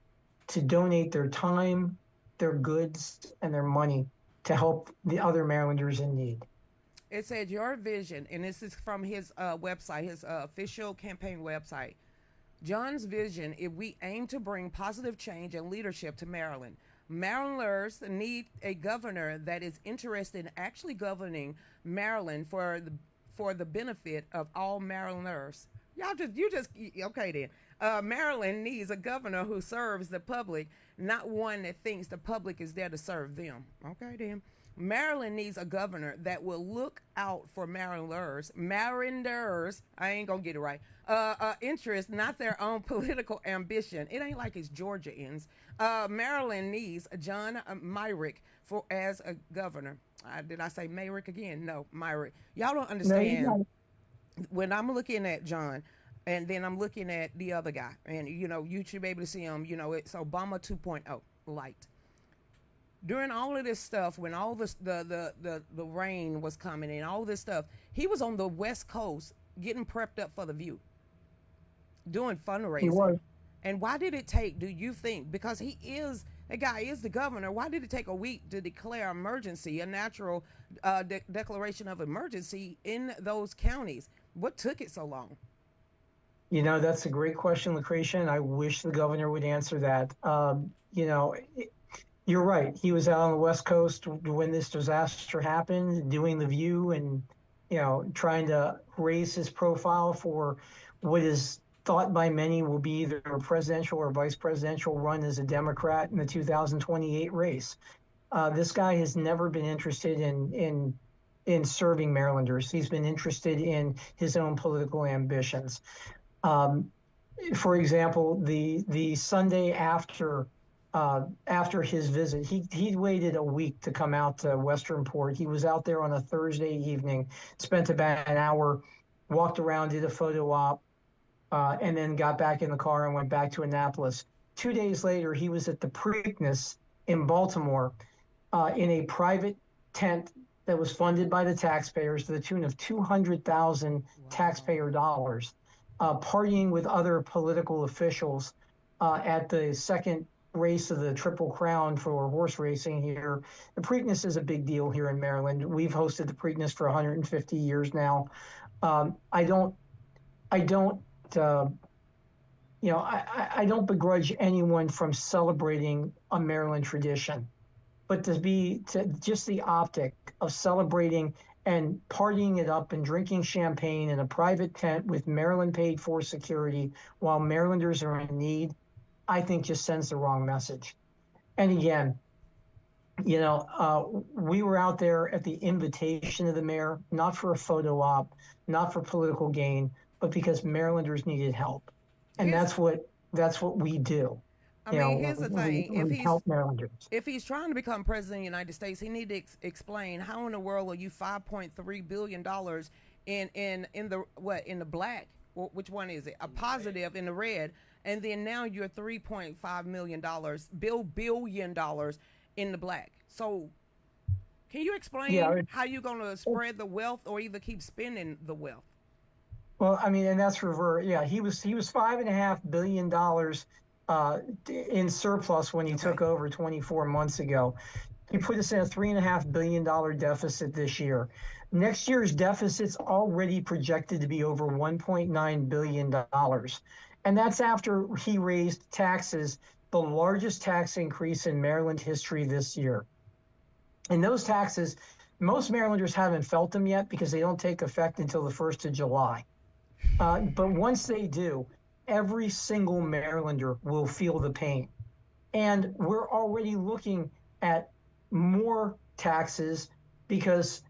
to donate their time, their goods, and their money to help the other Marylanders in need. It said your vision, and this is from his website, his official campaign website. John's vision, if we aim to bring positive change and leadership to Maryland, Marylanders need a governor that is interested in actually governing Maryland for the benefit of all Marylanders. Okay then. Maryland needs a governor who serves the public, not one that thinks the public is there to serve them. Okay then. Maryland needs a governor that will look out for Marylanders, I ain't gonna get it right, interest, not their own political ambition. It ain't like it's Georgians. Maryland needs John Myrick as a governor. Did I say Myrick again? No, Myrick. Y'all don't understand. No, when I'm looking at John, and then I'm looking at the other guy, and you should be able to see him. It's Obama 2.0 light. During all of this stuff, when all this the rain was coming and all this stuff, he was on the West Coast getting prepped up for the View, doing fundraising. He was. And why did it take, do you think, because that guy is the governor, why did it take a week to declare emergency, a natural declaration of emergency in those counties? What took it so long? That's a great question, Lucretia, and I wish the governor would answer that. You're right. He was out on the West Coast when this disaster happened, doing the View and, trying to raise his profile for what is thought by many will be either a presidential or vice presidential run as a Democrat in the 2028 race. This guy has never been interested in serving Marylanders. He's been interested in his own political ambitions. Um, for example, the Sunday after his visit, he waited a week to come out to Westernport. He was out there on a Thursday evening, spent about an hour, walked around, did a photo op, and then got back in the car and went back to Annapolis. 2 days later, he was at the Preakness in Baltimore in a private tent that was funded by the taxpayers to the tune of 200,000 taxpayer dollars, partying with other political officials at the second race of the Triple Crown for horse racing here. The Preakness is a big deal here in Maryland. We've hosted the Preakness for 150 years now. I don't begrudge anyone from celebrating a Maryland tradition, but to just the optic of celebrating and partying it up and drinking champagne in a private tent with Maryland paid for security while Marylanders are in need, I think just sends the wrong message. And again, we were out there at the invitation of the mayor, not for a photo op, not for political gain, but because Marylanders needed help. And that's what we do. I mean, here's the thing: we help Marylanders. If he's trying to become president of the United States, he need to explain how in the world are you $5.3 billion in the black? Which one is it? A positive in the red, and then now you're $3.5 billion in the black. So, can you explain how you're going to spread the wealth or either keep spending the wealth? Well, I mean, and that's reverse. Yeah, he was $5.5 billion in surplus when he took over 24 months ago. He put us in a $3.5 billion deficit this year. Next year's deficit's already projected to be over $1.9 billion. And that's after he raised taxes, the largest tax increase in Maryland history this year. And those taxes, most Marylanders haven't felt them yet because they don't take effect until the 1st of July. But once they do, every single Marylander will feel the pain. And we're already looking at more taxes because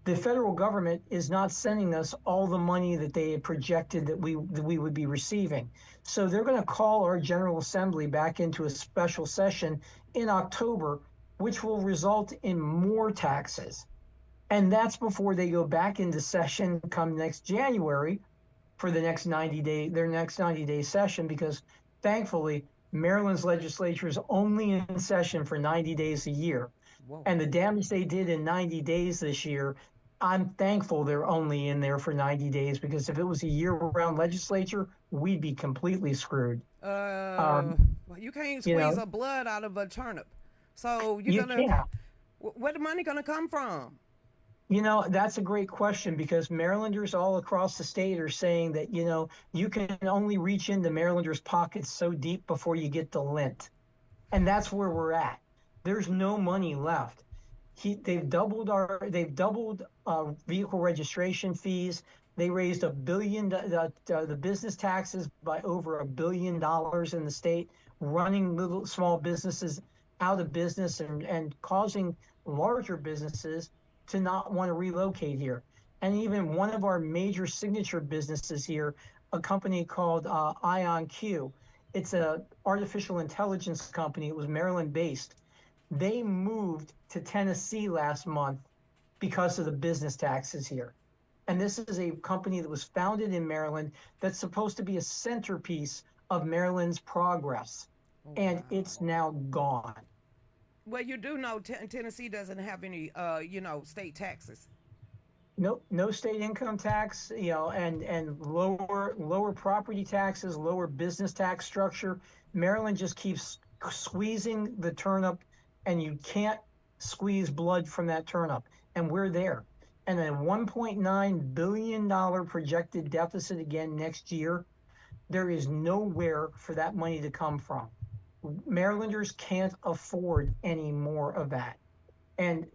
the federal government is not sending us all the money that they had projected that we would be receiving. So they're going to call our General Assembly back into a special session in October, which will result in more taxes. And that's before they go back into session come next January for the next 90-day session, because thankfully Maryland's legislature is only in session for 90 days a year. Whoa. And the damage they did in 90 days this year, I'm thankful they're only in there for 90 days, because if it was a year-round legislature, we'd be completely screwed. Well, you can't squeeze a blood out of a turnip. So where the money gonna come from? That's a great question, because Marylanders all across the state are saying that, you can only reach into Marylanders' pockets so deep before you get the lint. And that's where we're at. There's no money left. They've doubled vehicle registration fees. They raised the business taxes by over $1 billion in the state, running little small businesses out of business and causing larger businesses to not want to relocate here. And even one of our major signature businesses here, a company called IonQ, it's a artificial intelligence company. It was Maryland based. They moved to Tennessee last month because of the business taxes here. And this is a company that was founded in Maryland that's supposed to be a centerpiece of Maryland's progress. And it's now gone. Well, you do know Tennessee doesn't have any, state taxes. No state income tax, and lower property taxes, lower business tax structure. Maryland just keeps squeezing the turnip, and you can't squeeze blood from that turnip. And we're there. And a $1.9 billion projected deficit again next year. there is nowhere for that money to come from. Marylanders can't afford any more of that. And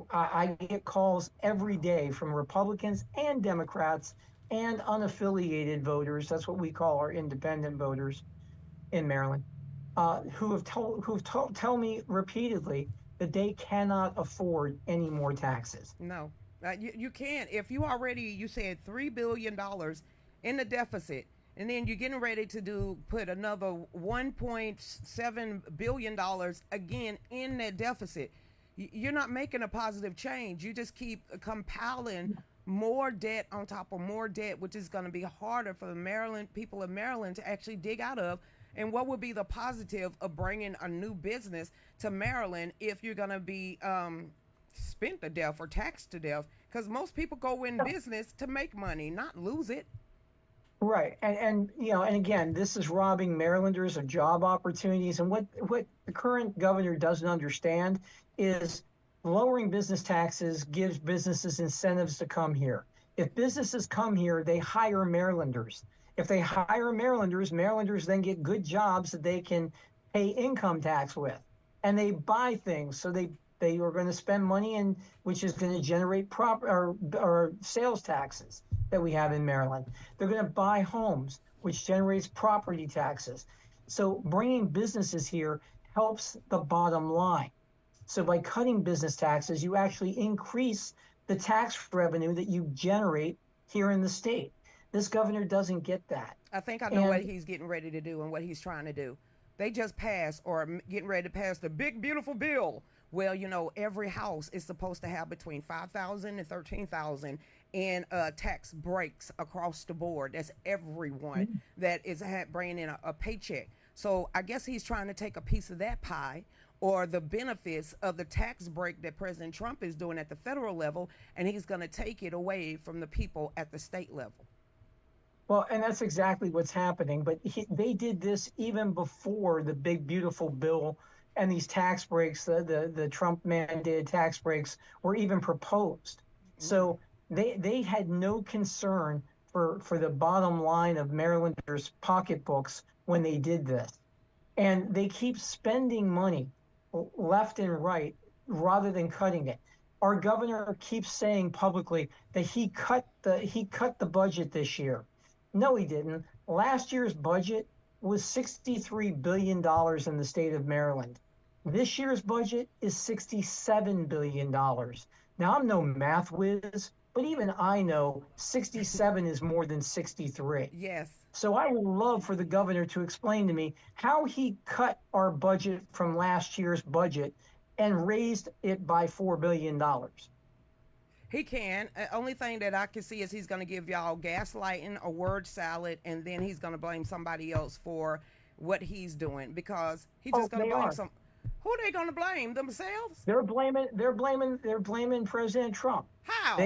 I get calls every day from Republicans and Democrats and unaffiliated voters. That's what we call our independent voters in Maryland, tell me repeatedly that they cannot afford any more taxes. No, you can't. If you said $3 billion in the deficit, and then you're getting ready to put another $1.7 billion again in that deficit, you're not making a positive change. You just keep compiling more debt on top of more debt, which is going to be harder for the people of Maryland to actually dig out of. And what would be the positive of bringing a new business to Maryland if you're going to be spent to death or taxed to death? Because most people go in business to make money, not lose it. Right. And again, this is robbing Marylanders of job opportunities. And what the current governor doesn't understand is lowering business taxes gives businesses incentives to come here. If businesses come here, they hire Marylanders. If they hire Marylanders, Marylanders then get good jobs that they can pay income tax with. And they buy things. So they are going to spend money which is going to generate or sales taxes that we have in Maryland. They're going to buy homes, which generates property taxes. So bringing businesses here helps the bottom line. So by cutting business taxes, you actually increase the tax revenue that you generate here in the state. This governor doesn't get that. I think I know what he's getting ready to do and what he's trying to do. They just passed or getting ready to pass the big, beautiful bill. Well, every house is supposed to have between $5,000 and $13,000 in tax breaks across the board. That's everyone that is bringing in a paycheck. So I guess he's trying to take a piece of that pie or the benefits of the tax break that President Trump is doing at the federal level, and he's going to take it away from the people at the state level. Well, and that's exactly what's happening. But they did this even before the big, beautiful bill and these tax breaks, the Trump mandated tax breaks were even proposed. So they had no concern for the bottom line of Marylanders' pocketbooks when they did this. And they keep spending money left and right rather than cutting it. Our governor keeps saying publicly that he cut the budget this year. No, he didn't. Last year's budget was $63 billion in the state of Maryland. This year's budget is $67 billion. Now, I'm no math whiz, but even I know 67 is more than 63. Yes. So I would love for the governor to explain to me how he cut our budget from last year's budget and raised it by $4 billion. He can. Only thing that I can see is he's going to give y'all gaslighting, a word salad, and then he's going to blame somebody else for what he's doing because he's just going to blame some. Who are they going to blame? Themselves? They're blaming President Trump. How?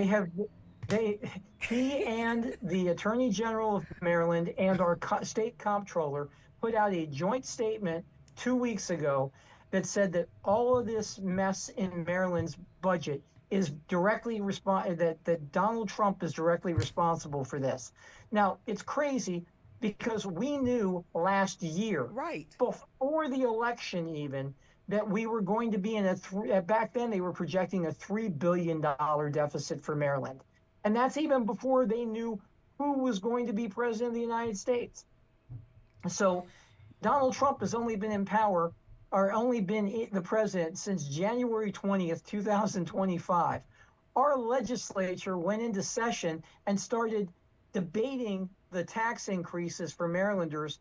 He and the Attorney General of Maryland and our state comptroller put out a joint statement 2 weeks ago that said that all of this mess in Maryland's budget is directly that Donald Trump is directly responsible for this. Now, it's crazy because we knew last year, right before the election even, that we were going to be in back then they were projecting a $3 billion deficit for Maryland. And that's even before they knew who was going to be president of the United States. So Donald Trump has only been in power or only been the president since January 20th, 2025. Our legislature went into session and started debating the tax increases for Marylanders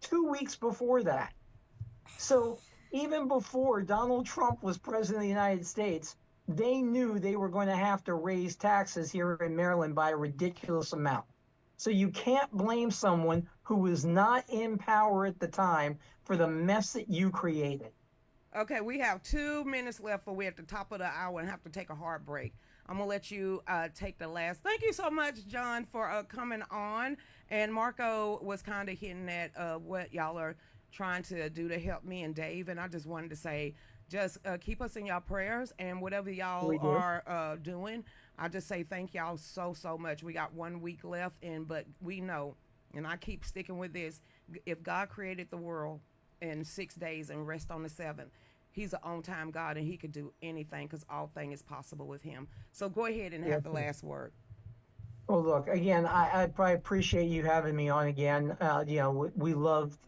2 weeks before that. So even before Donald Trump was president of the United States, they knew they were going to have to raise taxes here in Maryland by a ridiculous amount. So you can't blame someone who was not in power at the time for the mess that you created. Okay, we have 2 minutes left, but we're at the top of the hour and have to take a hard break. I'm going to let you take the last. Thank you so much, John, for coming on. And Marco was kind of hinting at what y'all are trying to do to help me and Dave. And I just wanted to say, just keep us in y'all prayers and whatever y'all are doing. I just say thank y'all so much. We got 1 week left, but we know and I keep sticking with this, if God created the world in 6 days and rest on the seventh, he's an on-time God, and he could do anything because all things is possible with him. So go ahead and have the last word. Well, look, again, I probably appreciate you having me on again. You know, we love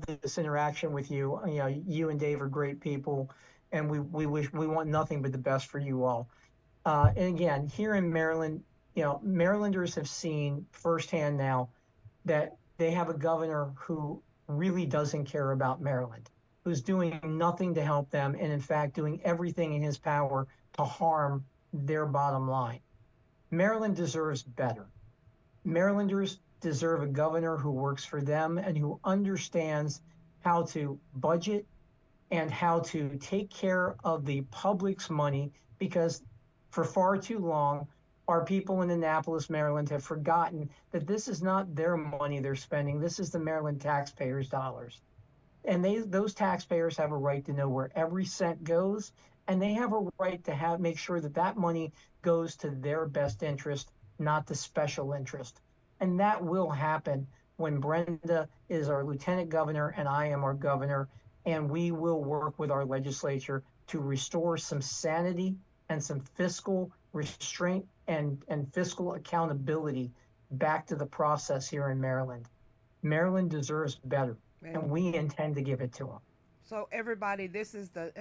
this interaction with you. You know, you and Dave are great people, and we want nothing but the best for you all. And again, here in Maryland, you know, Marylanders have seen firsthand now that they have a governor who really doesn't care about Maryland, who's doing nothing to help them, and in fact, doing everything in his power to harm their bottom line. Maryland deserves better. Marylanders deserve a governor who works for them and who understands how to budget and how to take care of the public's money, because for far too long, our people in Annapolis, Maryland have forgotten that this is not their money they're spending. This is the Maryland taxpayers' dollars. And those taxpayers have a right to know where every cent goes, and they have a right to make sure that that money goes to their best interest, not the special interest. And that will happen when Brenda is our lieutenant governor and I am our governor, and we will work with our legislature to restore some sanity and some fiscal restraint and fiscal accountability back to the process here in Maryland. Maryland deserves better, and we intend to give it to them. So everybody, this is the,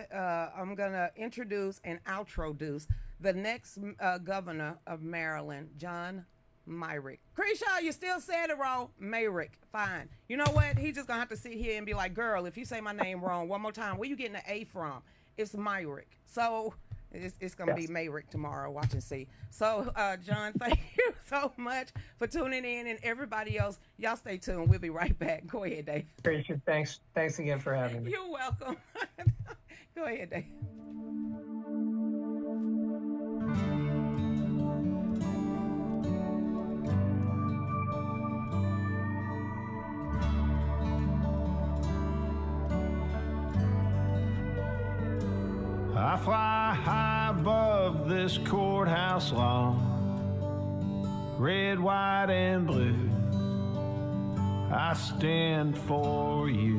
I'm going to introduce and outroduce the next governor of Maryland, John Myrick. Creshaw, you still said it wrong. Myrick, fine. You know what? He's just going to have to sit here and be like, girl, if you say my name wrong one more time, where you getting the A from? It's Myrick. So it's going to be Myrick tomorrow. Watch and see. So, John, thank you so much for tuning in, and everybody else, y'all stay tuned. We'll be right back. Go ahead, Dave. Gracious, thanks again for having me. You're welcome. Go ahead, Dave. I fly high above this courthouse lawn, red, white, and blue. I stand for you.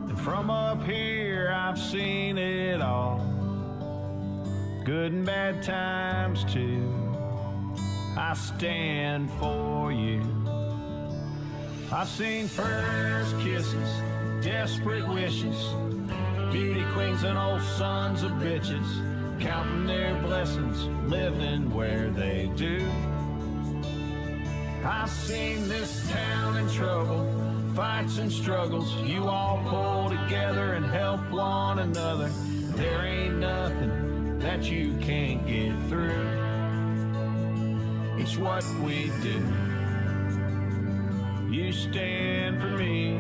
And from up here I've seen it all, good and bad times too. I stand for you. I've seen first kisses, desperate wishes, beauty queens and old sons of bitches, counting their blessings, living where they do. I've seen this town in trouble, fights and struggles. You all pull together and help one another. There ain't nothing that you can't get through. It's what we do. You stand for me,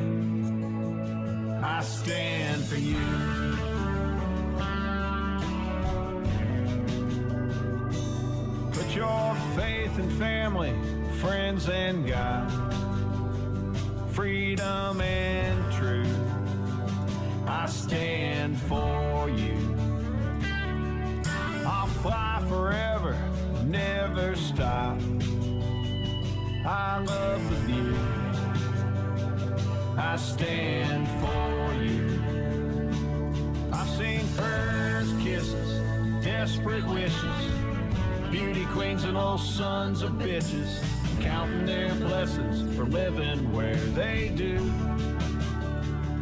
I stand for you. Put your faith in family, friends and God, freedom and truth. I stand for you. I'll fly forever, never stop. I love the view. I stand for you. I've seen first kisses, desperate wishes, beauty queens and old sons of bitches, counting their blessings for living where they do.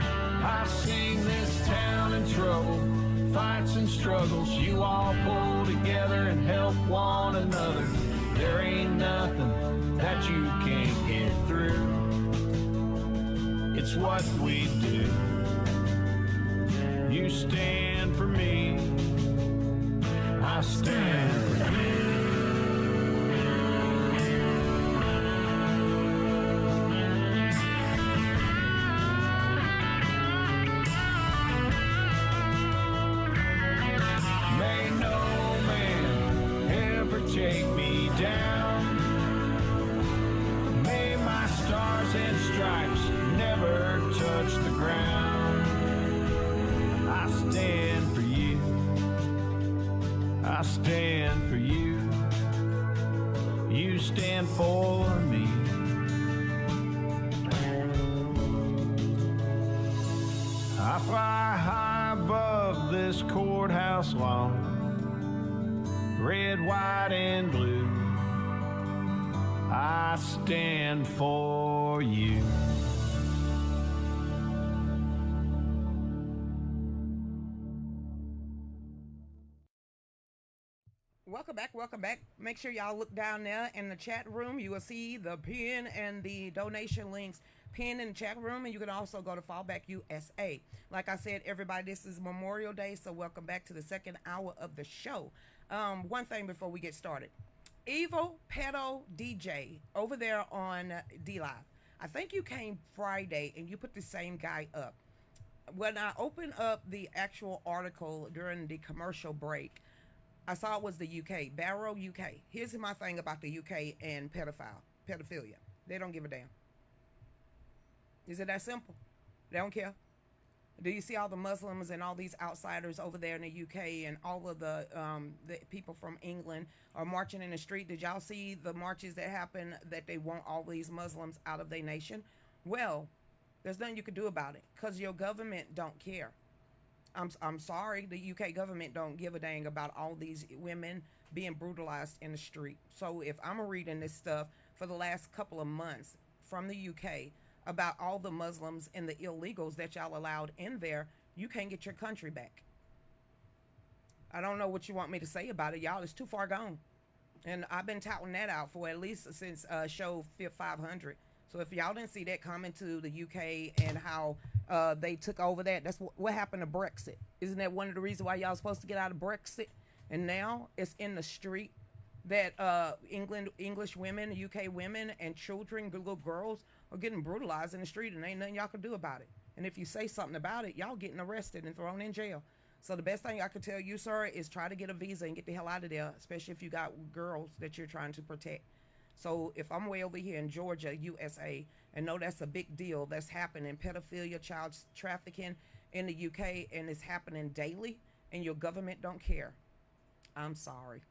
I've seen this town in trouble, fights and struggles. You all pull together and help one another. There ain't nothing that you can't get through. It's what we do. You stand for me, I stand for you. May no man ever take me down. May my stars and stripes never touch the ground. I stand for you. I stand for you. You stand for me. I fly high above this courthouse lawn, red, white, and blue. I stand for you. Welcome back. Make sure y'all look down there in the chat room. You will see the pin and the donation links pinned in the chat room, and you can also go to Fallback USA. Like I said, everybody, this is Memorial Day, so welcome back to the second hour of the show. One thing before we get started. Evil Pedo DJ over there on D-Live. I think you came Friday and you put the same guy up. When I opened up the actual article during the commercial break, I saw it was the UK, Barrow, UK. Here's my thing about the UK and pedophilia. They don't give a damn. Is it that simple? They don't care. Do you see all the Muslims and all these outsiders over there in the UK and all of the people from England are marching in the street? Did y'all see the marches that happen that they want all these Muslims out of their nation? Well, there's nothing you can do about it because your government don't care. I'm sorry, the UK government don't give a dang about all these women being brutalized in the street. So if I'm reading this stuff for the last couple of months from the UK about all the Muslims and the illegals that y'all allowed in there, you can't get your country back. I don't know what you want me to say about it, y'all. It's too far gone. And I've been touting that out for at least since show 500. So if y'all didn't see that coming to the UK and how they took over that, that's what happened to Brexit. Isn't that one of the reasons why y'all supposed to get out of Brexit? And now it's in the street that English women, UK women, and children, little girls are getting brutalized in the street, and ain't nothing y'all can do about it. And if you say something about it, y'all getting arrested and thrown in jail. So the best thing I could tell you, sir, is try to get a visa and get the hell out of there, especially if you got girls that you're trying to protect. So if I'm way over here in Georgia, USA, and know that's a big deal that's happening, pedophilia, child trafficking in the UK, and it's happening daily, and your government don't care, I'm sorry.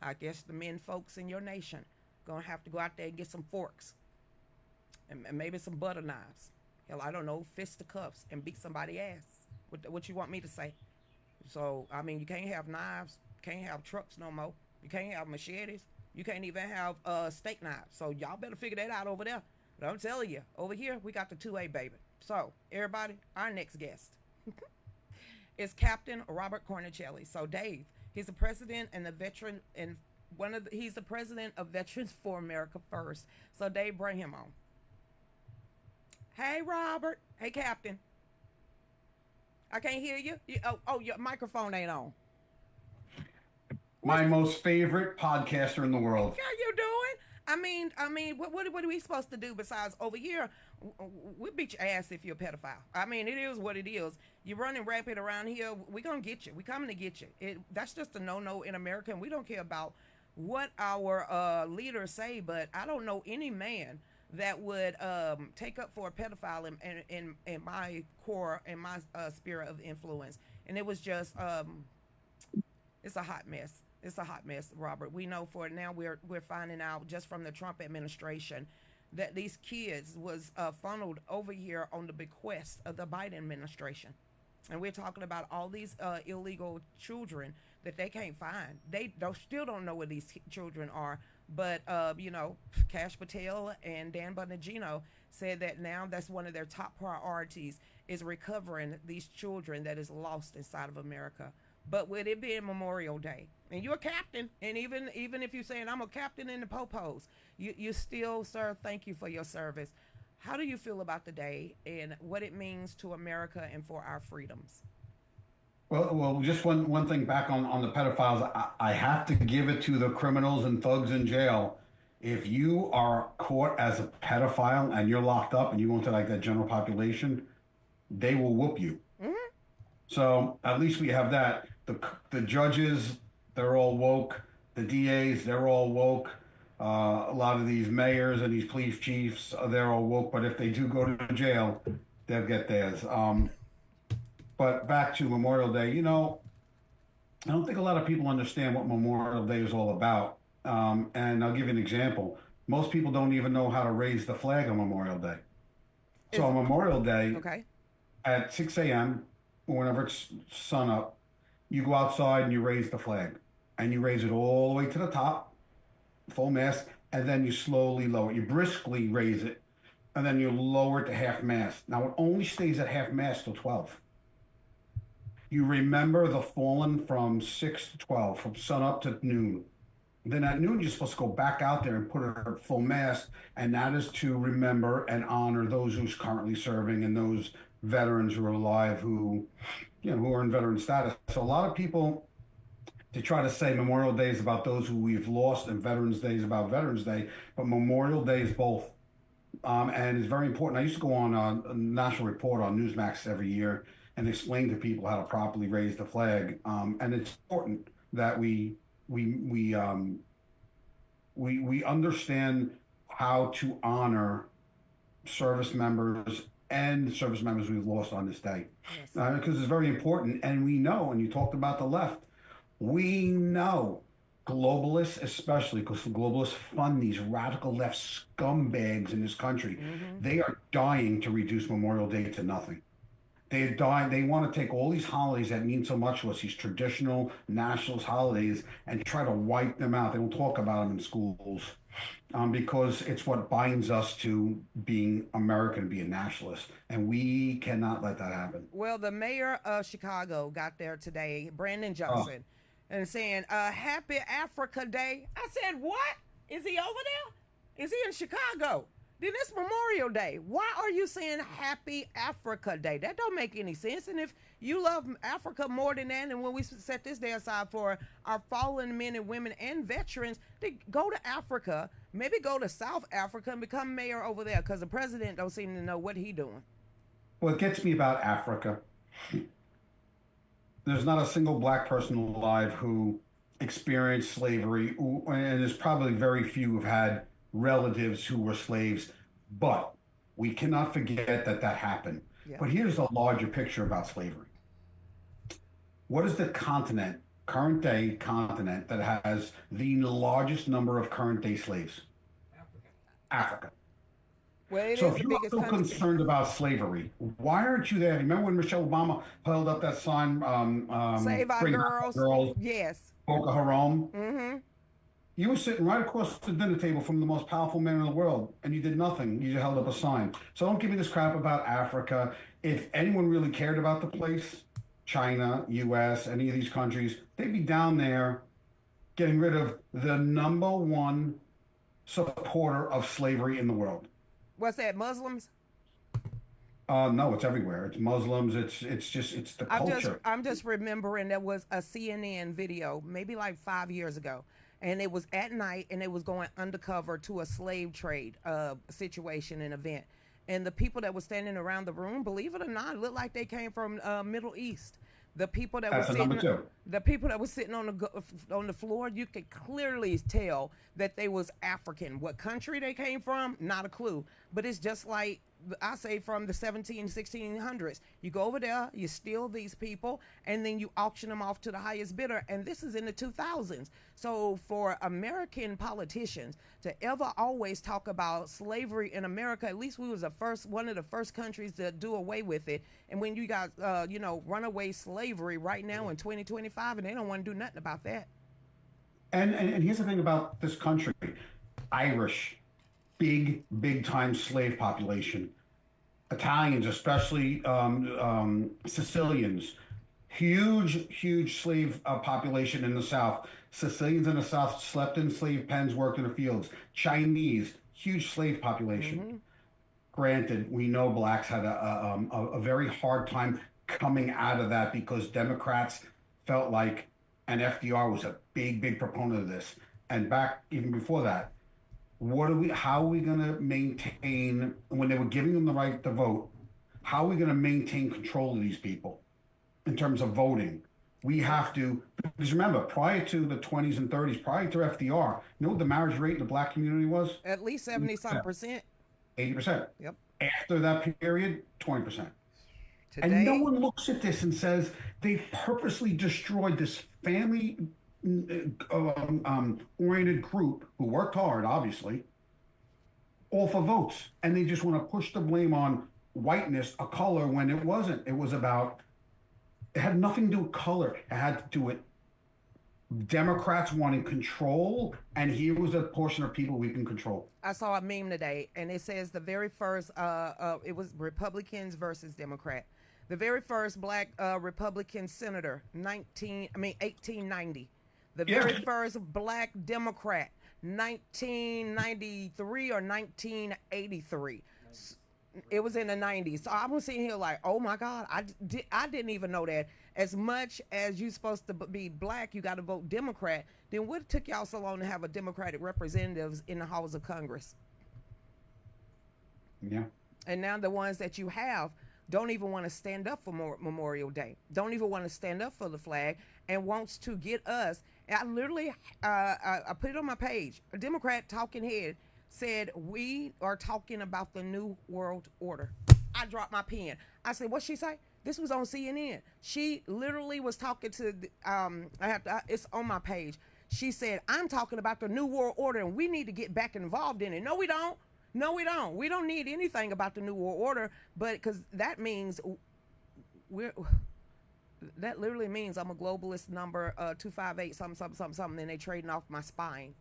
I guess the men folks in your nation gonna have to go out there and get some forks and maybe some butter knives. Hell, I don't know, fisticuffs and beat somebody's ass. What you want me to say? So, I mean, you can't have knives, can't have trucks no more. You can't have machetes. You can't even have steak knives. So y'all better figure that out over there. But I'm telling you, over here, we got the 2A, baby. So, everybody, our next guest is Captain Robert Cornicelli. So, Dave, he's the president and the veteran, and he's the president of Veterans for America First. So, Dave, bring him on. Hey, Robert. Hey, Captain. I can't hear you. Your microphone ain't on. My most favorite podcaster in the world. How you doing? I mean, what are we supposed to do besides over here? We beat your ass if you're a pedophile. I mean, it is what it is. You're running rapid around here. We're gonna get you. We're coming to get you. That's just a no-no in America, and we don't care about what our leaders say. But I don't know any man that would take up for a pedophile in my core and my sphere of influence. And it was just it's a hot mess. It's a hot mess, Robert. We know for now we're finding out just from the Trump administration that these kids was funneled over here on the bequest of the Biden administration. And we're talking about all these illegal children that they can't find. They still don't know where these children are. But, Kash Patel and Dan Bongino said that now that's one of their top priorities is recovering these children that is lost inside of America. But with it being Memorial Day, and you're a captain, and even if you're saying I'm a captain in the popos, you still, sir, thank you for your service. How do you feel about the day and what it means to America and for our freedoms? Well, just one thing back on the pedophiles. I have to give it to the criminals and thugs in jail. If you are caught as a pedophile and you're locked up and you go into like that general population, they will whoop you. Mm-hmm. So at least we have that. The judges, they're all woke. The DAs, they're all woke. A lot of these mayors and these police chiefs, they're all woke. But if they do go to jail, they'll get theirs. But back to Memorial Day, I don't think a lot of people understand what Memorial Day is all about. And I'll give you an example. Most people don't even know how to raise the flag on Memorial Day. So on Memorial Day, Okay. at 6 a.m., or whenever it's sun up, you go outside and you raise the flag. And you raise it all the way to the top, full mast, and then you slowly lower it. You briskly raise it, and then you lower it to half mast. Now, it only stays at half mast till 12. You remember the fallen from 6 to 12, from sun up to noon. Then at noon, you're supposed to go back out there and put it at full mast, and that is to remember and honor those who's currently serving and those veterans who are alive who are in veteran status. So a lot of people, to try to say Memorial Day is about those who we've lost and Veterans Day is about Veterans Day, but Memorial Day is both. And it's very important. I used to go on a national report on Newsmax every year and explain to people how to properly raise the flag. And it's important that we understand how to honor service members and service members we've lost on this day. Yes. Because it's very important. And we know, and you talked about the left, we know globalists, especially because the globalists fund these radical left scumbags in this country. They are dying to reduce Memorial Day to nothing. They are dying. They want to take all these holidays that mean so much to us, these traditional nationalist holidays, and try to wipe them out. They don't talk about them in schools because it's what binds us to being American, being nationalist, and we cannot let that happen. Well, the mayor of Chicago got there today, Brandon Johnson, and saying, Happy Africa Day. I said, what? Is he over there? Is he in Chicago? Then it's Memorial Day. Why are you saying Happy Africa Day? That don't make any sense. And if you love Africa more than that, and when we set this day aside for our fallen men and women and veterans, they go to Africa, maybe go to South Africa and become mayor over there, because the president don't seem to know what he doing. What gets me about Africa, there's not a single black person alive who experienced slavery, and there's probably very few who've had relatives who were slaves, but we cannot forget that happened. Yeah. But here's a larger picture about slavery. What is the current day continent that has the largest number of current day slaves? Africa. Well, so if you're so concerned about slavery, why aren't you there? Remember when Michelle Obama held up that sign, Save Our Girls? Yes. Boko Haram? You were sitting right across the dinner table from the most powerful man in the world, and you did nothing. You just held up a sign. So don't give me this crap about Africa. If anyone really cared about the place, China, U.S., any of these countries, they'd be down there getting rid of the number one supporter of slavery in the world. What's that, Muslims? No, it's everywhere. It's Muslims. It's the culture. I'm just remembering there was a CNN video, maybe like 5 years ago. And it was at night, and it was going undercover to a slave trade situation and event. And the people that were standing around the room, believe it or not, looked like they came from Middle East. The people that were sitting on the floor, you could clearly tell that they was African. What country they came from, not a clue. But it's just like I say from the 1600s. You go over there, you steal these people, and then you auction them off to the highest bidder. And this is in the 2000s. So for American politicians to ever always talk about slavery in America, at least we was one of the first countries to do away with it. And when you got runaway slavery right now in 2025, and they don't want to do nothing about that. And here's the thing about this country: Irish, big time slave population. Italians, especially Sicilians, huge slave population in the South. Sicilians in the South slept in slave pens, worked in the fields. Chinese, huge slave population. Granted, we know blacks had a very hard time coming out of that because Democrats felt like, and FDR was a big proponent of this. And back even before that, how are we going to maintain, when they were giving them the right to vote, how are we going to maintain control of these people in terms of voting? We have to, because remember, prior to the 20s and 30s, prior to FDR, you know what the marriage rate in the black community was? At least 70-some%. 80%. Yep. After that period, 20%. Today, and no one looks at this and says they purposely destroyed this family oriented group who worked hard, obviously, all for votes, and they just want to push the blame on whiteness, a color, when it wasn't. It was about, it had nothing to do with color. It had to do with Democrats wanting control, and here was a portion of people we can control. I saw a meme today, and it says the very first, it was Republicans versus Democrat. The very first black Republican senator, 1890. The very first black Democrat, 1993 or 1983. It was in the 90s. So I was sitting here like, oh my God, I didn't even know that. As much as you're supposed to be black, you got to vote Democrat. Then what took y'all so long to have a Democratic representatives in the halls of Congress? Yeah. And now the ones that you have don't even want to stand up for Memorial Day. Don't even want to stand up for the flag, and wants to get us. And I literally, I put it on my page. A Democrat talking head said, we are talking about the New World Order. I dropped my pen. I said, what'd she say? This was on CNN. She literally was talking to, it's on my page. She said, I'm talking about the New World Order, and we need to get back involved in it. No, we don't. No, we don't. We don't need anything about the New World Order, but because that means that literally means I'm a globalist number 258 something, and they trading off my spine.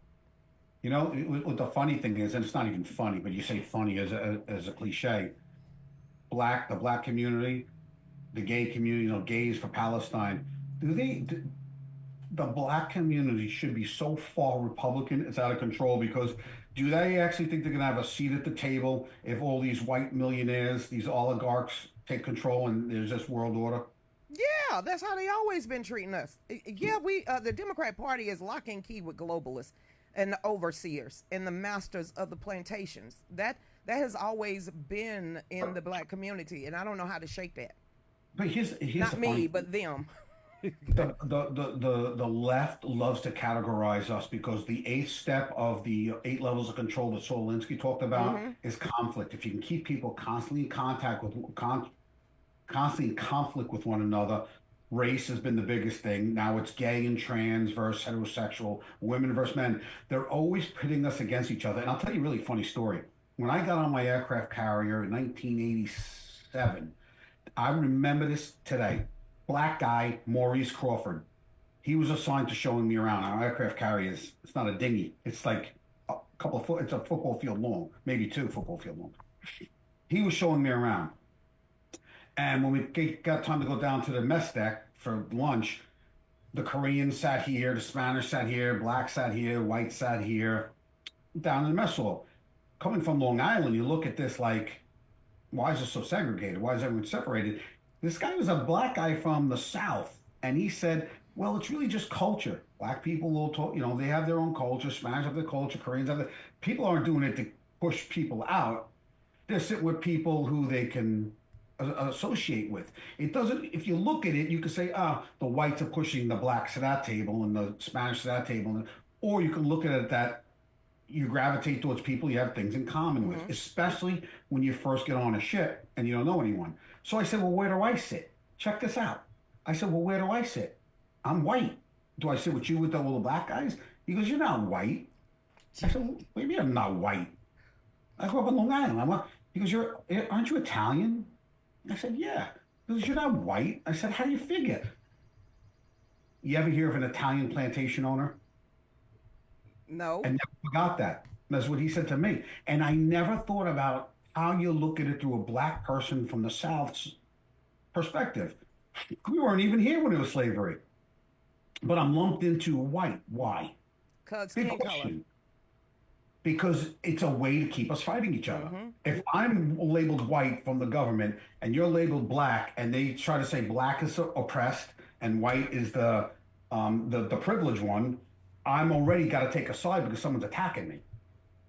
You know, what the funny thing is, and it's not even funny, but you say funny as a cliche. The black community, the gay community, gays for Palestine. The black community should be so far Republican, it's out of control, because do they actually think they're going to have a seat at the table if all these white millionaires, these oligarchs take control and there's this world order? Yeah, that's how they always been treating us. Yeah, the Democrat Party is lock and key with globalists and the overseers and the masters of the plantations. That has always been in the black community, and I don't know how to shake that. But here's not me, but them. The left loves to categorize us because the 8th step of the 8 levels of control that Solinsky talked about is conflict. If you can keep people constantly in conflict with one another, race has been the biggest thing. Now it's gay and trans versus heterosexual, women versus men. They're always pitting us against each other. And I'll tell you a really funny story. When I got on my aircraft carrier in 1987, I remember this today. Black guy, Maurice Crawford. He was assigned to showing me around. Our aircraft carrier it's not a dinghy. It's like a couple of foot. It's a football field long, maybe 2 football field long. He was showing me around. And when we got time to go down to the mess deck for lunch, the Koreans sat here, the Spanish sat here, black sat here, white sat here, down in the mess hall. Coming from Long Island, you look at this like, why is it so segregated? Why is everyone separated? This guy was a black guy from the South, and he said, well, it's really just culture. Black people will talk, they have their own culture, Spanish have their culture, Koreans have their, people aren't doing it to push people out. They're sitting with people who they can associate with. It doesn't, if you look at it, you could say, the whites are pushing the blacks to that table and the Spanish to that table. Or you can look at it that you gravitate towards people you have things in common with, especially when you first get on a ship and you don't know anyone. So I said, well, where do I sit? Check this out. I said, well, where do I sit? I'm white. Do I sit with you with all the black guys? He goes, you're not white. I said, well, what do you mean I'm not white? I grew up in Long Island. He goes, aren't you Italian? I said, yeah. He goes, you're not white. I said, how do you figure? You ever hear of an Italian plantation owner? No. I never forgot that. That's what he said to me. And I never thought about how you look at it through a black person from the South's perspective. We weren't even here when it was slavery. But I'm lumped into white. Why? Skin color. Because it's a way to keep us fighting each other. If I'm labeled white from the government and you're labeled black, and they try to say black is oppressed and white is the privileged one, I'm already got to take a side because someone's attacking me.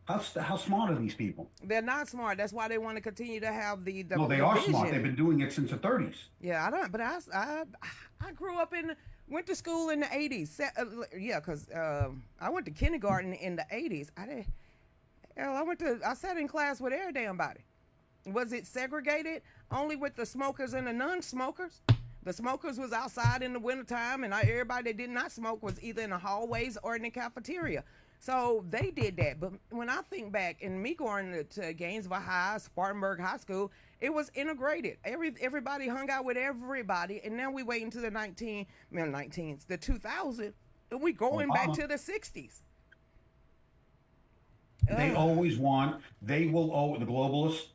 How smart are these people? They're not smart. That's why they want to continue to have the No, they are smart. They've been doing it since the 30s. Yeah, I don't. But I grew up went to school in the 80s. Yeah, because I went to kindergarten in the 80s. I sat in class with every damn body. Was it segregated only with the smokers and the non-smokers? The smokers was outside in the wintertime, and everybody that did not smoke was either in the hallways or in the cafeteria. So they did that. But when I think back, and me going to Gainesville High, Spartanburg High School, it was integrated. Everybody hung out with everybody, and now we wait until the 2000s, and we going back to the 60s. They always want, the globalists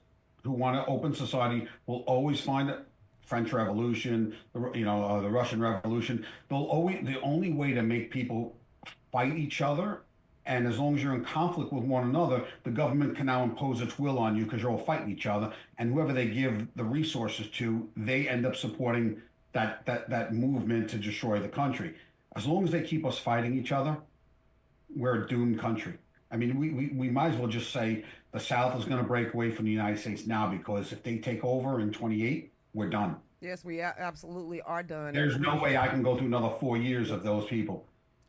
who want to open society will always find it. French Revolution, the Russian Revolution. The only way to make people fight each other, and as long as you're in conflict with one another, the government can now impose its will on you because you're all fighting each other. And whoever they give the resources to, they end up supporting that movement to destroy the country. As long as they keep us fighting each other, we're a doomed country. I mean, we might as well just say the South is going to break away from the United States now, because if they take over in 28, we're done. Yes, we absolutely are done. There's no way I can go through another 4 years of those people.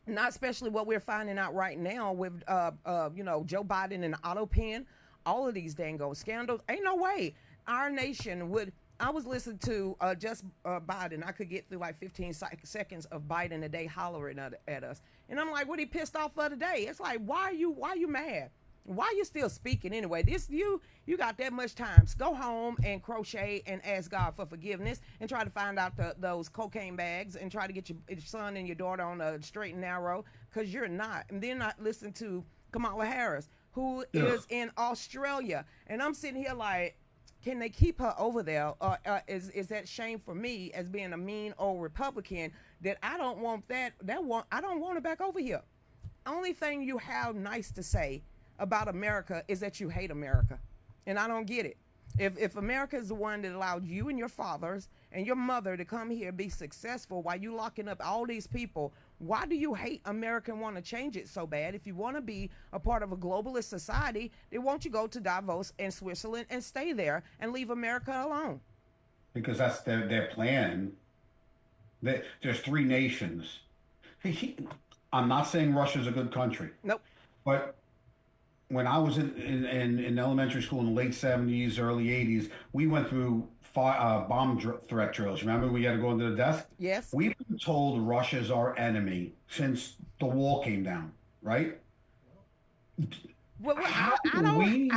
Not especially what we're finding out right now with, Joe Biden and the auto pen, all of these dango scandals. Ain't no way our nation would. I was listening to just Biden. I could get through like 15 seconds of Biden a day hollering at us, and I'm like, what he pissed off for today? It's like, why are you mad? Why are you still speaking anyway? You got that much time. So go home and crochet and ask God for forgiveness and try to find out those cocaine bags and try to get your son and your daughter on a straight and narrow, because you're not. And then not listen to Kamala Harris, who is in Australia. And I'm sitting here like, can they keep her over there? Is that shame for me as being a mean old Republican that I don't want I don't want her back over here. Only thing you have nice to say about America is that you hate America, and I don't get it. If America is the one that allowed you and your fathers and your mother to come here, be successful, while you locking up all these people, why do you hate America and want to change it so bad? If you want to be a part of a globalist society, then won't you go to Davos and Switzerland and stay there and leave America alone? Because that's their plan. There's three nations. I'm not saying Russia's a good country. Nope. But when I was in elementary school in the late 70s, early 80s, we went through bomb threat drills. Remember, we had to go into the desk? Yes. We've been told Russia's our enemy since the wall came down, right? Well, I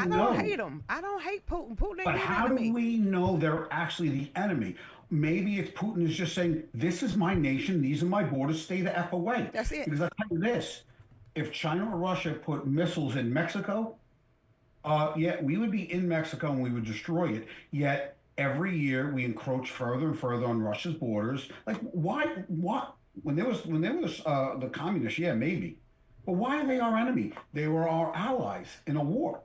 don't hate him. I don't hate Putin. Putin ain't But how do me. we know they're actually the enemy? Maybe it's Putin is just saying, this is my nation, these are my borders, stay the F away. That's it. Because I'll tell you this, if China or Russia put missiles in Mexico, we would be in Mexico and we would destroy it. Yet every year we encroach further and further on Russia's borders. Like, why? What? When there was the communists, yeah, maybe. But why are they our enemy? They were our allies in a war.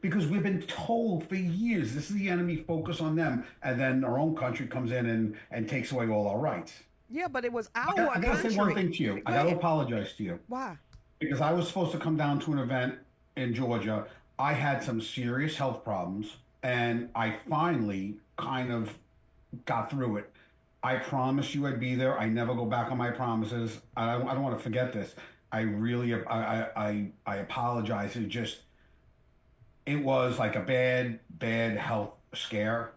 Because we've been told for years, this is the enemy, focus on them. And then our own country comes in and takes away all our rights. Yeah, but it was our I gotta country. say one thing to you. I gotta apologize to you. Why? Because I was supposed to come down to an event in Georgia. I had some serious health problems, and I finally kind of got through it. I promised you I'd be there. I never go back on my promises. I don't want to forget this. I really, I apologize. It was like a bad health scare.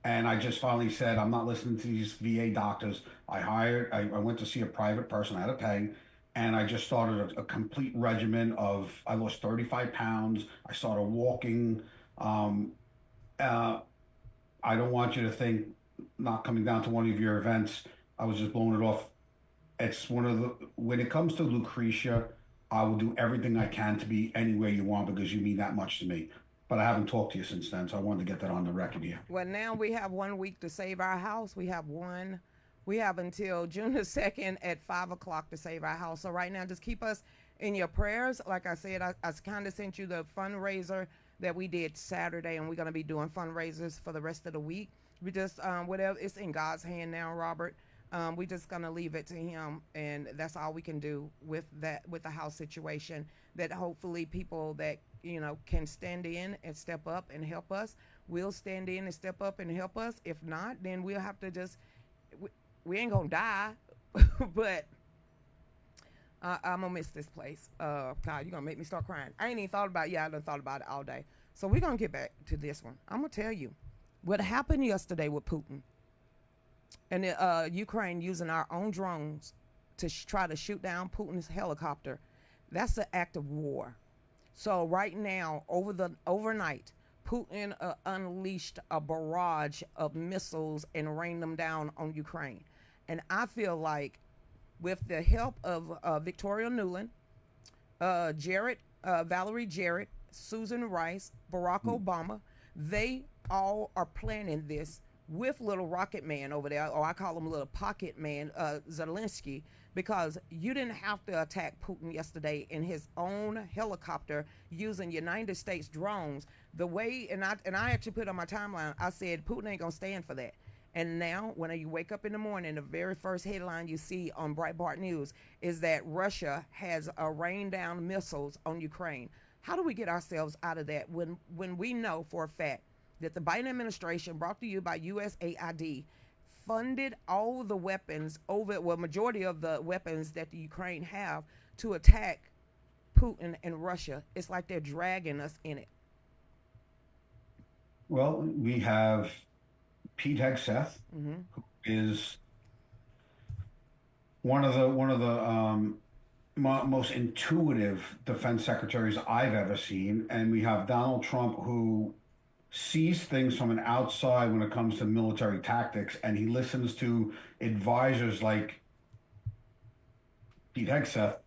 And I just finally said, I'm not listening to these VA doctors. I went to see a private person. I had to pay. And I just started a complete regimen of, I lost 35 pounds. I started walking. I don't want you to think, not coming down to one of your events, I was just blowing it off. It's when it comes to Lucretia, I will do everything I can to be anywhere you want because you mean that much to me. But I haven't talked to you since then, so I wanted to get that on the record here. Well, now we have 1 week to save our house. We have until June the 2nd at 5 o'clock to save our house. So right now, just keep us in your prayers. Like I said, I kind of sent you the fundraiser that we did Saturday, and we're going to be doing fundraisers for the rest of the week. We just, whatever, it's in God's hand now, Robert. We're just going to leave it to him, and that's all we can do with the house situation, that hopefully people that, can stand in and step up and help us will stand in and step up and help us. If not, then we'll have to just, we ain't going to die, but I'm going to miss this place. God, you're going to make me start crying. I ain't even thought about it. I done thought about it all day. So we're going to get back to this one. I'm going to tell you what happened yesterday with Putin. and Ukraine using our own drones to try to shoot down Putin's helicopter, that's an act of war. So right now, overnight, Putin unleashed a barrage of missiles and rained them down on Ukraine. And I feel like with the help of Victoria Nuland, Valerie Jarrett, Susan Rice, Barack Obama, they all are planning this with little rocket man over there, or I call him little pocket man, Zelensky, because you didn't have to attack Putin yesterday in his own helicopter using United States drones. The way, and I actually put on my timeline, I said Putin ain't gonna stand for that. And now, when you wake up in the morning, the very first headline you see on Breitbart News is that Russia has rained down missiles on Ukraine. How do we get ourselves out of that when we know for a fact that the Biden administration, brought to you by USAID, funded all the weapons majority of the weapons that the Ukraine have to attack Putin and Russia? It's like they're dragging us in it. Well, we have Pete Hegseth, Mm-hmm. who is one of the most intuitive defense secretaries I've ever seen, and we have Donald Trump, who sees things from an outside when it comes to military tactics, and he listens to advisors like Pete Hegseth.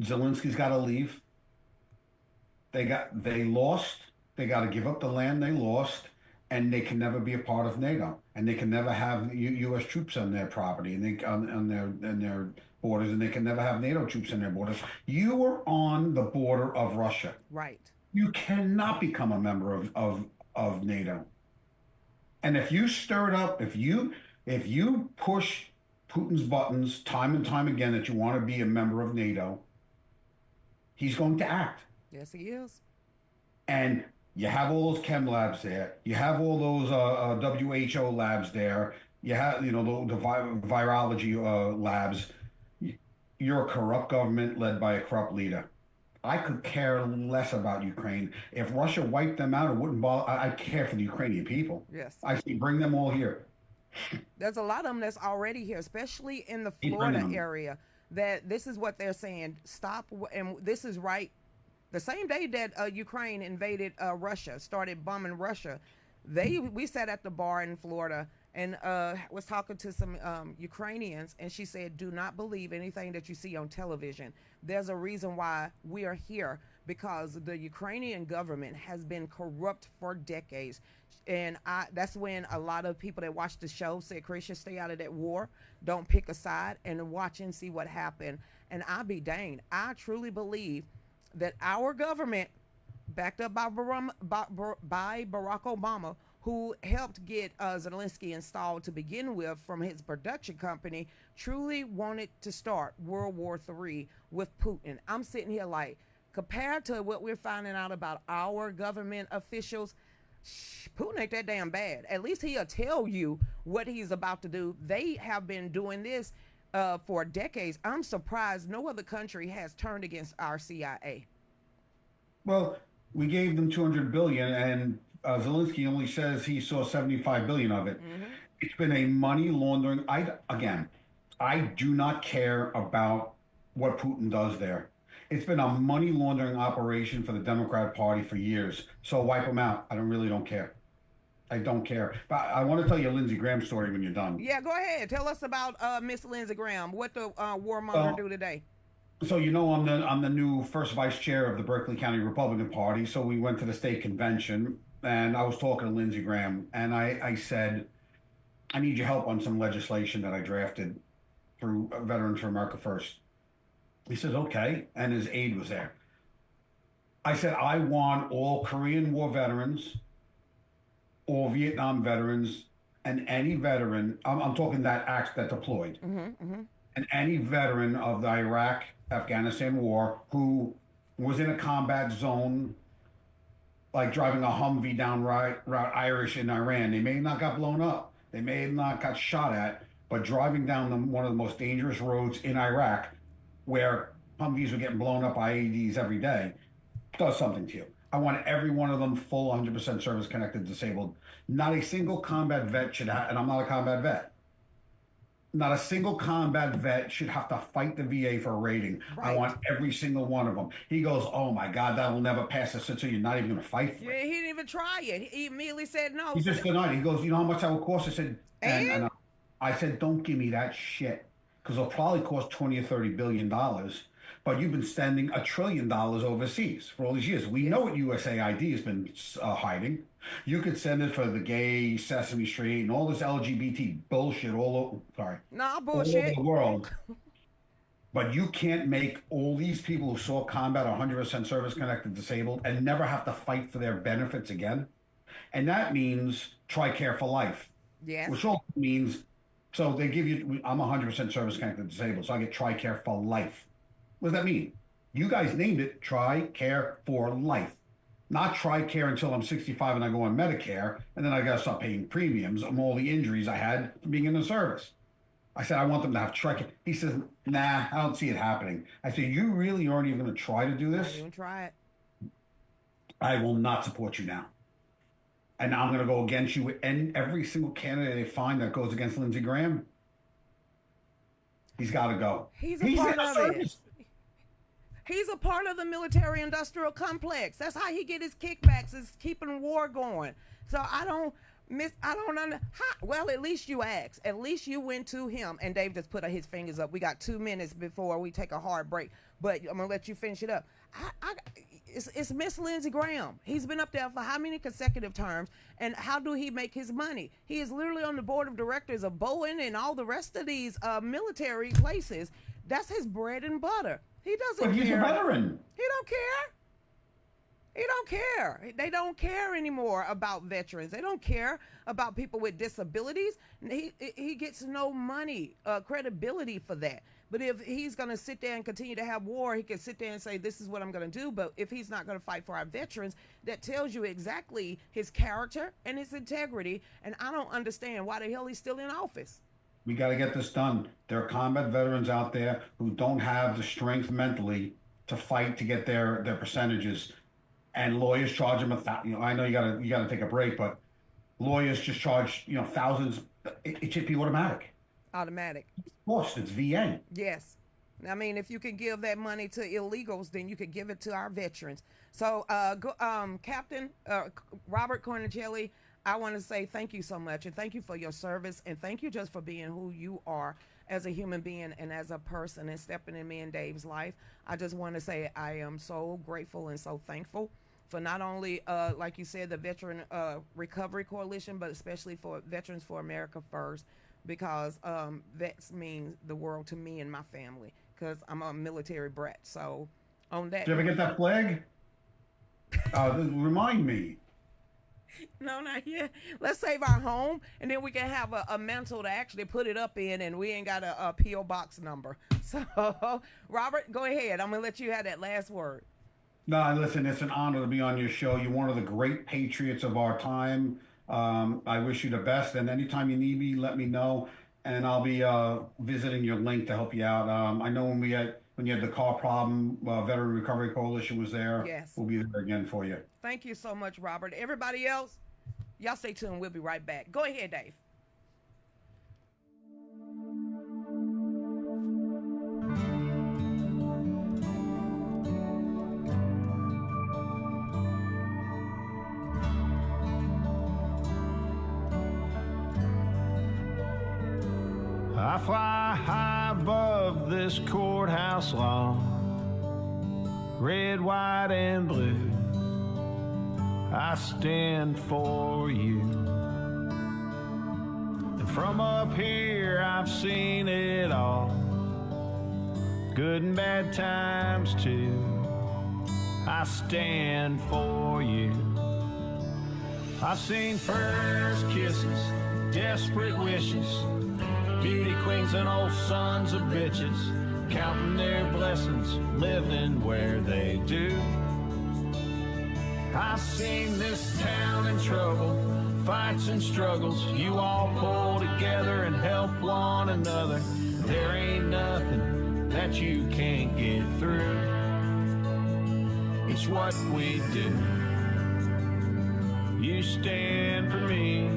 Zelensky's got to leave. They lost. They got to give up the land they lost, and they can never be a part of NATO, and they can never have U.S. troops on their property and on their borders, and they can never have NATO troops in their borders. You are on the border of Russia. Right. You cannot become a member of NATO. And if you stir it up, if you push Putin's buttons time and time again that you want to be a member of NATO, he's going to act. Yes, he is. And you have all those chem labs there. You have all those WHO labs there. You have, the virology labs. You're a corrupt government led by a corrupt leader. I could care less about Ukraine. If Russia wiped them out, it wouldn't bother. I care for the Ukrainian people. Yes. I say bring them all here. There's a lot of them that's already here, especially in the Florida area, that this is what they're saying. Stop. And this is right. The same day that Ukraine invaded Russia, started bombing Russia, we sat at the bar in Florida and was talking to some Ukrainians, and she said, do not believe anything that you see on television. There's a reason why we are here, because the Ukrainian government has been corrupt for decades. And that's when a lot of people that watch the show said, Christian, stay out of that war. Don't pick a side and watch and see what happened. And I'll be danged. I truly believe that our government, backed up by Barack Obama, who helped get Zelensky installed to begin with from his production company, truly wanted to start World War III with Putin. I'm sitting here like, compared to what we're finding out about our government officials, Putin ain't that damn bad. At least he'll tell you what he's about to do. They have been doing this for decades. I'm surprised no other country has turned against our CIA. Well, we gave them $200 billion, and Zelensky only says he saw 75 billion of it. Mm-hmm. It's been a money laundering. I do not care about what Putin does there. It's been a money laundering operation for the Democrat Party for years. So wipe them out. I really don't care. I don't care. But I want to tell you a Lindsey Graham story when you're done. Yeah, go ahead. Tell us about Miss Lindsey Graham. What the warmonger do today? So I'm the new first vice chair of the Berkeley County Republican Party. So we went to the state convention, and I was talking to Lindsey Graham, and I said, I need your help on some legislation that I drafted through Veterans for America First. He says, okay, and his aide was there. I said, I want all Korean War veterans, all Vietnam veterans, and any veteran, I'm talking that deployed, and any veteran of the Iraq-Afghanistan war who was in a combat zone, like driving a Humvee down Route Irish in Iran. They may not got blown up. They may have not got shot at, but driving down one of the most dangerous roads in Iraq, where Humvees were getting blown up by IEDs every day, does something to you. I want every one of them full 100% service connected disabled. Not a single combat vet should have, and I'm not a combat vet. Not a single combat vet should have to fight the VA for a rating. I Right. want every single one of them. He goes, "Oh my God, that will never pass." I said, "So you're not even going to fight for Yeah, it?" he didn't even try it. He immediately said no. He So just denied. He goes, "You know how much that would cost?" I said, And? and I said, "Don't give me that shit, because it'll probably cost 20 or 30 billion dollars. But you've been spending $1 trillion overseas for all these years. We know what USAID has been hiding. You could send it for the gay, Sesame Street, and all this LGBT bullshit all over no bullshit. the world. But you can't make all these people who saw combat 100% service connected disabled and never have to fight for their benefits again. And that means TRICARE for life, Yes. which also means, so they give you, I'm 100% service connected disabled, so I get TRICARE for life. What does that mean? You guys named it TRICARE for life. Not TRICARE until I'm 65 and I go on Medicare, and then I got to start paying premiums on all the injuries I had from being in the service. I said, I want them to have TRICARE. He says, nah, I don't see it happening. I said, you really aren't even going to try to do Not this? even try it. I will not support you now. And I'm going to go against you with every single candidate they find that goes against Lindsey Graham. He's got to go. He's a in part the of service. it. He's a part of the military-industrial complex. That's how he get his kickbacks, is keeping war going. So I don't well, at least you asked. At least you went to him. And Dave just put his fingers up. We got 2 minutes before we take a hard break. But I'm going to let you finish it up. It's Miss Lindsey Graham. He's been up there for how many consecutive terms? And how do he make his money? He is literally on the board of directors of Boeing and all the rest of these military places. That's his bread and butter. He doesn't care. But he's a veteran. He don't care. He don't care. They don't care anymore about veterans. They don't care about people with disabilities. He gets no money, credibility for that. But if he's going to sit there and continue to have war, he can sit there and say, this is what I'm going to do. But if he's not going to fight for our veterans, that tells you exactly his character and his integrity. And I don't understand why the hell he's still in office. We got to get this done. There are combat veterans out there who don't have the strength mentally to fight to get their percentages. And lawyers charge them I know you gotta take a break, but lawyers just charge thousands. It should be automatic. Automatic. Of course, it's VA. Yes. I mean, if you can give that money to illegals, then you could give it to our veterans. So, Captain Robert Cornicelli, I want to say thank you so much, and thank you for your service, and thank you just for being who you are as a human being and as a person and stepping in me and Dave's life. I just want to say I am so grateful and so thankful for not only, like you said, the Veteran Recovery Coalition, but especially for Veterans for America First, because vets mean the world to me and my family, because I'm a military brat. So on that. Did you ever get that flag? Remind me. No, not yet. Let's save our home, and then we can have a mantle to actually put it up in, and we ain't got a P.O. box number. So, Robert, go ahead. I'm going to let you have that last word. No, listen, it's an honor to be on your show. You're one of the great patriots of our time. I wish you the best, and anytime you need me, let me know, and I'll be visiting your link to help you out. I know when you had the car problem, Veteran Recovery Coalition was there. Yes. We'll be there again for you. Thank you so much, Robert. Everybody else, y'all stay tuned. We'll be right back. Go ahead, Dave. I fly high above this courthouse lawn, red, white, and blue. I stand for you. And from up here I've seen it all, good and bad times too. I stand for you. I've seen first kisses, desperate wishes, beauty queens and old sons of bitches, counting their blessings, living where they do. I've seen this town in trouble, fights and struggles. You all pull together and help one another. There ain't nothing that you can't get through. It's what we do. You stand for me,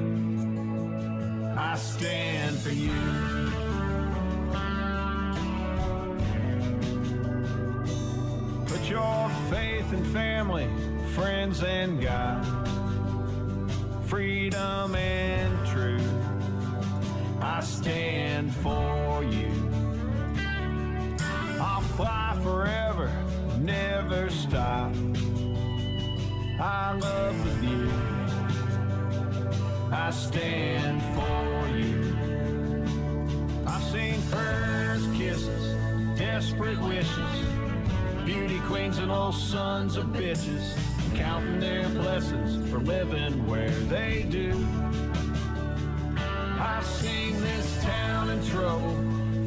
I stand for you. Put your faith in family, friends and God, freedom and truth. I stand for you. I'll fly forever, never stop. I love with you. I stand for you. I've seen first kisses, desperate wishes, beauty queens and old sons of bitches, counting their blessings for living where they do. I've seen this town in trouble,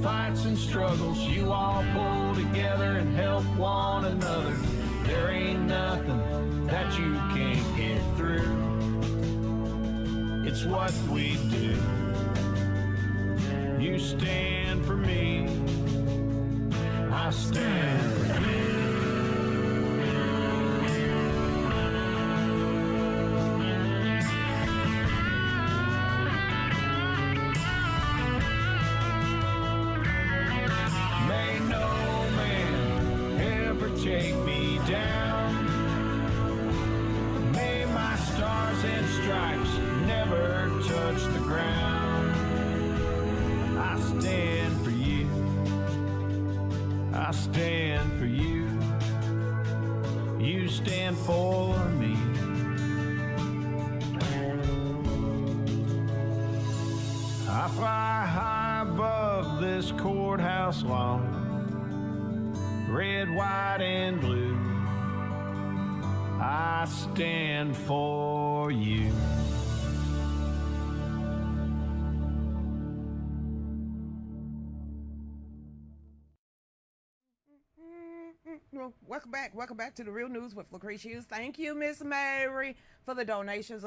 fights and struggles. You all pull together and help one another. There ain't nothing that you can't get through. It's what we do. You stand for me, I stand for you. Take me down. May my stars and stripes never touch the ground. I stand for you. I stand for you. You stand for me. I fly high above this courthouse lawn, red, white, and blue. I stand for you. Well, welcome back to the Real News with Lucretia Hughes. Thank you, Miss Mary, for the donations.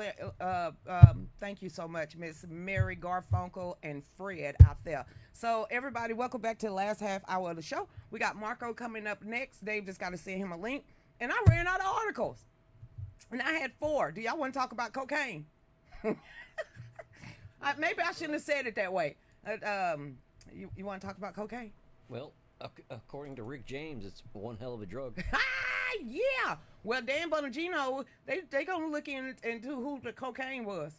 Thank you so much, Miss Mary Garfunkel and Fred out there. So everybody, welcome back to the last half hour of the show. We got Marco coming up next. Dave just got to send him a link. And I ran out of articles. And I had 4. Do y'all want to talk about cocaine? Maybe I shouldn't have said it that way. You want to talk about cocaine? Well, according to Rick James, it's one hell of a drug. Yeah. Well, Dan Bonagino, they gonna look into who the cocaine was.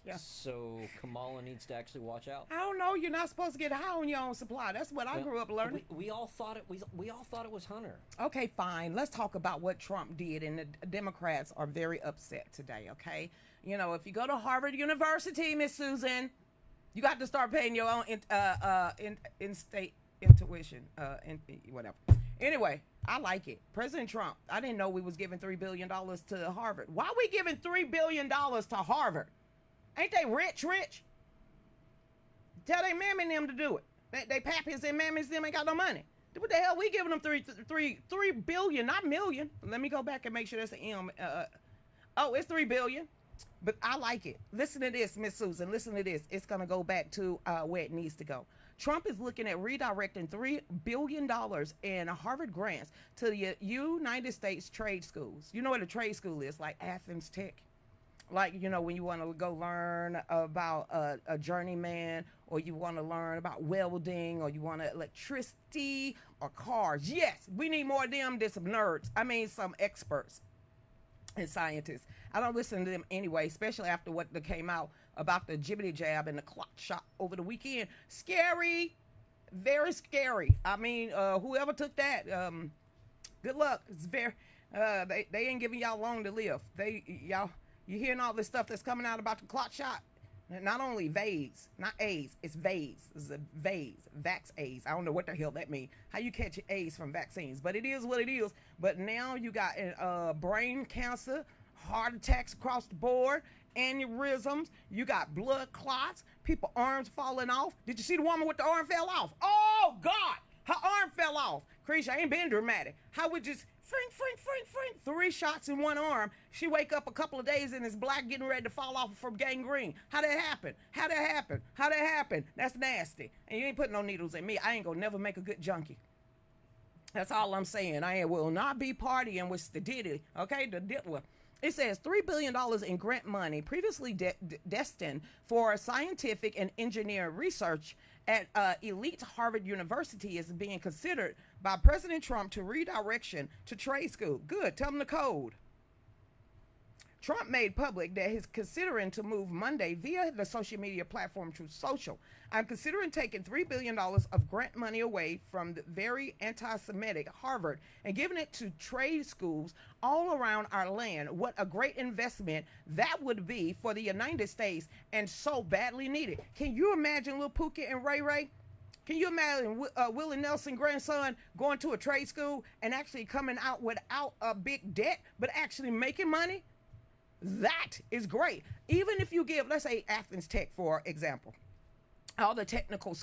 Yeah. So Kamala needs to actually watch out. I don't know. You're not supposed to get high on your own supply. That's what I grew up learning. We all thought it. We all thought it was Hunter. Okay, fine. Let's talk about what Trump did, and the Democrats are very upset today. Okay, you know, if you go to Harvard University, Miss Susan, you got to start paying your own in-state tuition, whatever. Anyway, I like it. President Trump, I didn't know we was giving $3 billion to Harvard. Why are we giving $3 billion to Harvard? Ain't they rich? Tell their mammy and them to do it. They pappies and mammies them ain't got no money. What the hell we giving them $3 billion, not million. Let me go back and make sure that's an M. It's $3 billion. But I like it. Listen to this, Miss Susan. Listen to this. It's going to go back to where it needs to go. Trump is looking at redirecting $3 billion in Harvard grants to the United States trade schools. You know what a trade school is? Like Athens Tech. Like, you know, when you want to go learn about a journeyman, or you want to learn about welding, or you want electricity or cars. Yes, we need more of them than some nerds. I mean, some experts and scientists. I don't listen to them anyway, especially after what came out about the jibbity jab and the clock shot over the weekend. Scary, very scary. I mean, whoever took that, good luck. It's very, they ain't giving y'all long to live. You hearing all this stuff that's coming out about the clock shot? Not only VAs, not A's, it's VAs. It's a VAs, Vax A's. I don't know what the hell that means. How you catch A's from vaccines, but it is what it is. But now you got brain cancer, heart attacks across the board, aneurysms. You got blood clots, people arms falling off. Did you see the woman with the arm fell off? Oh God, her arm fell off. Krisha, I ain't been dramatic. How would just frink, 3 shots in one arm. She wake up a couple of days and is black, getting ready to fall off from gangrene. How that happen? That's nasty. And you ain't putting no needles in me. I ain't gonna never make a good junkie. That's all I'm saying. I will not be partying with the Diddy, okay, the Diddler. It says $3 billion in grant money previously destined for scientific and engineering research at elite Harvard University is being considered by President Trump to redirection to trade school. Good, tell them the code. Trump made public that he's considering to move Monday via the social media platform Truth Social. I'm considering taking $3 billion of grant money away from the very anti-Semitic Harvard and giving it to trade schools all around our land. What a great investment that would be for the United States and so badly needed. Can you imagine Lil Pookie and Ray Ray? Can you imagine Willie Nelson grandson going to a trade school and actually coming out without a big debt, but actually making money? That is great. Even if you give, let's say Athens Tech, for example, all the technical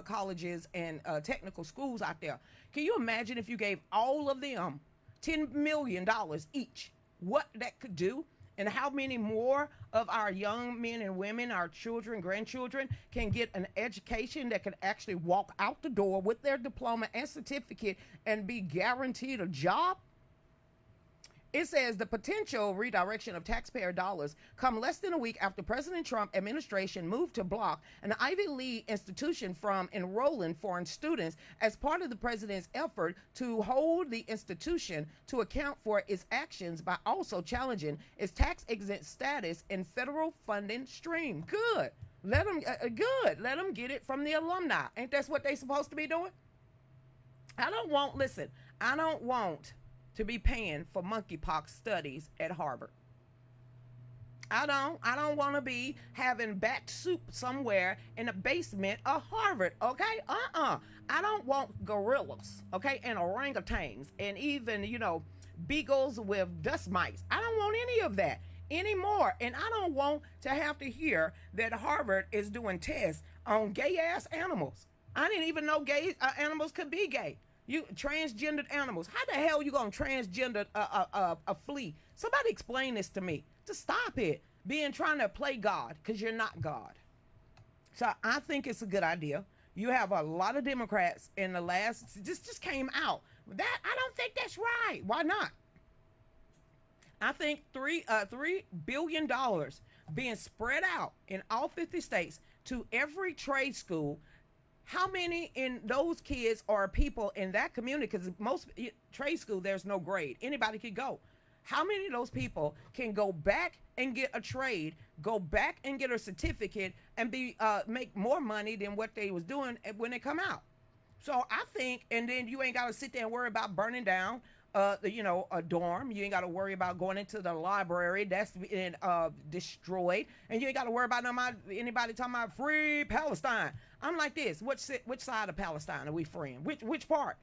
colleges and technical schools out there. Can you imagine if you gave all of them $10 million each, what that could do? And how many more of our young men and women, our children, grandchildren, can get an education that can actually walk out the door with their diploma and certificate and be guaranteed a job? It says the potential redirection of taxpayer dollars come less than a week after President Trump administration moved to block an Ivy League institution from enrolling foreign students as part of the president's effort to hold the institution to account for its actions by also challenging its tax-exempt status and federal funding stream. Good. Let them Let them get it from the alumni. Ain't that what they supposed to be doing? I don't want to be paying for monkeypox studies at Harvard. I don't want to be having bat soup somewhere in the basement of Harvard, okay? I don't want gorillas, okay, and orangutans and even, beagles with dust mites. I don't want any of that anymore. And I don't want to have to hear that Harvard is doing tests on gay-ass animals. I didn't even know gay animals could be gay. You transgendered animals. How the hell you gonna transgender a flea? Somebody explain this to me. Just stop it. Trying to play God, because you're not God. So I think it's a good idea. You have a lot of Democrats in the last just came out. That I don't think that's right. Why not? I think $3 billion being spread out in all 50 states to every trade school. How many in those kids are people in that community? Because most trade school, there's no grade. Anybody could go. How many of those people can go back and get a trade, go back and get a certificate, and make more money than what they was doing when they come out? So I think, and then you ain't got to sit there and worry about burning down a dorm. You ain't got to worry about going into the library that's been destroyed, and you ain't got to worry about anybody talking about free Palestine. I'm like this: which side of Palestine are we freeing? Which part?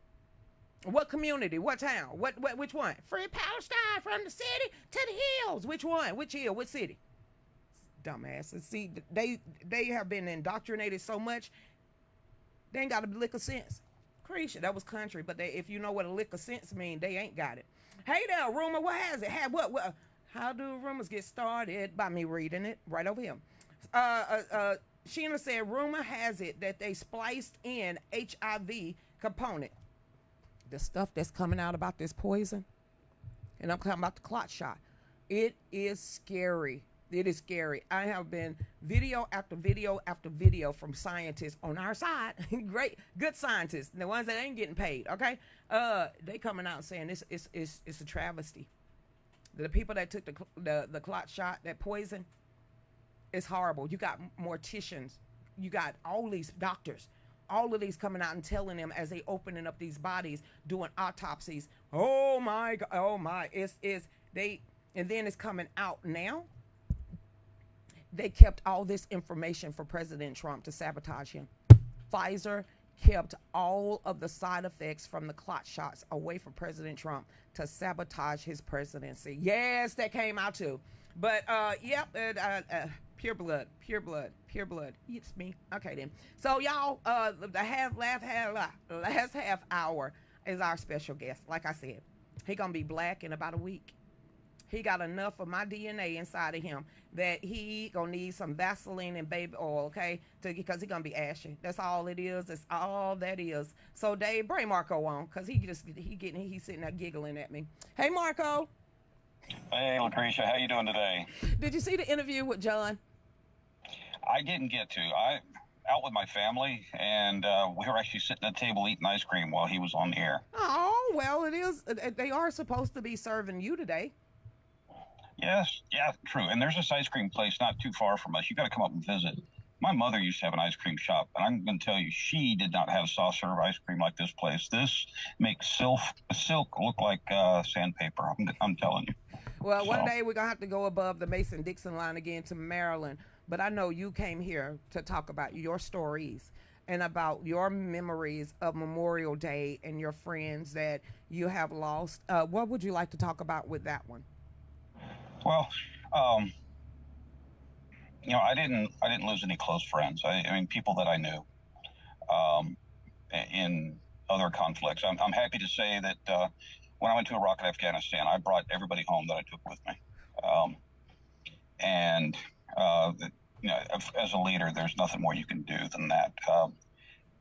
What community? What town? Which one? Free Palestine from the city to the hills. Which one? Which hill? Which city? Dumbasses. See, they have been indoctrinated so much, they ain't got a lick of sense. Lucretia, that was country, but if you know what a lick of sense mean, they ain't got it. Hey there, rumor, what has it? What? How do rumors get started? By me reading it right over here. Sheena said, rumor has it that they spliced in HIV component. The stuff that's coming out about this poison, and I'm talking about the clot shot. It is scary. It is scary. I have been video after video after video from scientists on our side. Great, good scientists, the ones that ain't getting paid. Okay, they coming out saying it's a travesty. The people that took the clot shot, that poison, it's horrible. You got morticians, you got all these doctors, all of these coming out and telling them as they opening up these bodies, doing autopsies. Oh my God, oh my, and then it's coming out now. They kept all this information for President Trump to sabotage him. Pfizer kept all of the side effects from the clot shots away from President Trump to sabotage his presidency. Yes, that came out too. But, pure blood. It's me. Okay, then. So, y'all, the last half hour is our special guest. Like I said, he going to be black in about a week. He got enough of my DNA inside of him that he gonna need some Vaseline and baby oil, okay? Because he gonna be ashy. That's all it is. That's all that is. So Dave, bring Marco on, cause he's sitting there giggling at me. Hey Marco. Hey Lucretia, how you doing today? Did you see the interview with John? I didn't get to. I out with my family, and we were actually sitting at the table eating ice cream while he was on the air. Oh well, it is. They are supposed to be serving you today. Yes, yeah, true. And there's this ice cream place not too far from us. You got to come up and visit. My mother used to have an ice cream shop, and I'm going to tell you, she did not have soft serve ice cream like this place. This makes silk look like sandpaper. I'm telling you. Well, one day we're gonna have to go above the Mason-Dixon line again to Maryland. But I know you came here to talk about your stories and about your memories of Memorial Day and your friends that you have lost. What would you like to talk about with that one? Well, I didn't lose any close friends. I mean, people that I knew in other conflicts. I'm happy to say that when I went to Iraq and Afghanistan, I brought everybody home that I took with me. As a leader, there's nothing more you can do than that.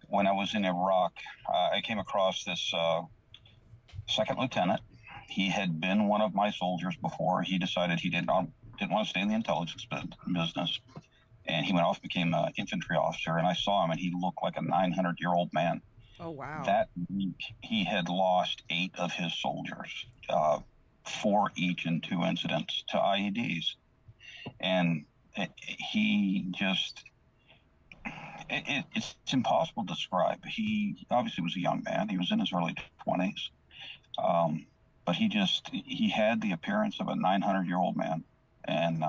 When I was in Iraq, I came across this second lieutenant. He had been one of my soldiers before. He decided he didn't want to stay in the intelligence business, and he went off and became an infantry officer. And I saw him, and he looked like a 900-year-old man. Oh wow! That week, he had lost 8 of his soldiers, 4 each in 2 incidents to IEDs, and he just. It's impossible to describe. He obviously was a young man. He was in his early 20s. But he had the appearance of a 900-year-old man. And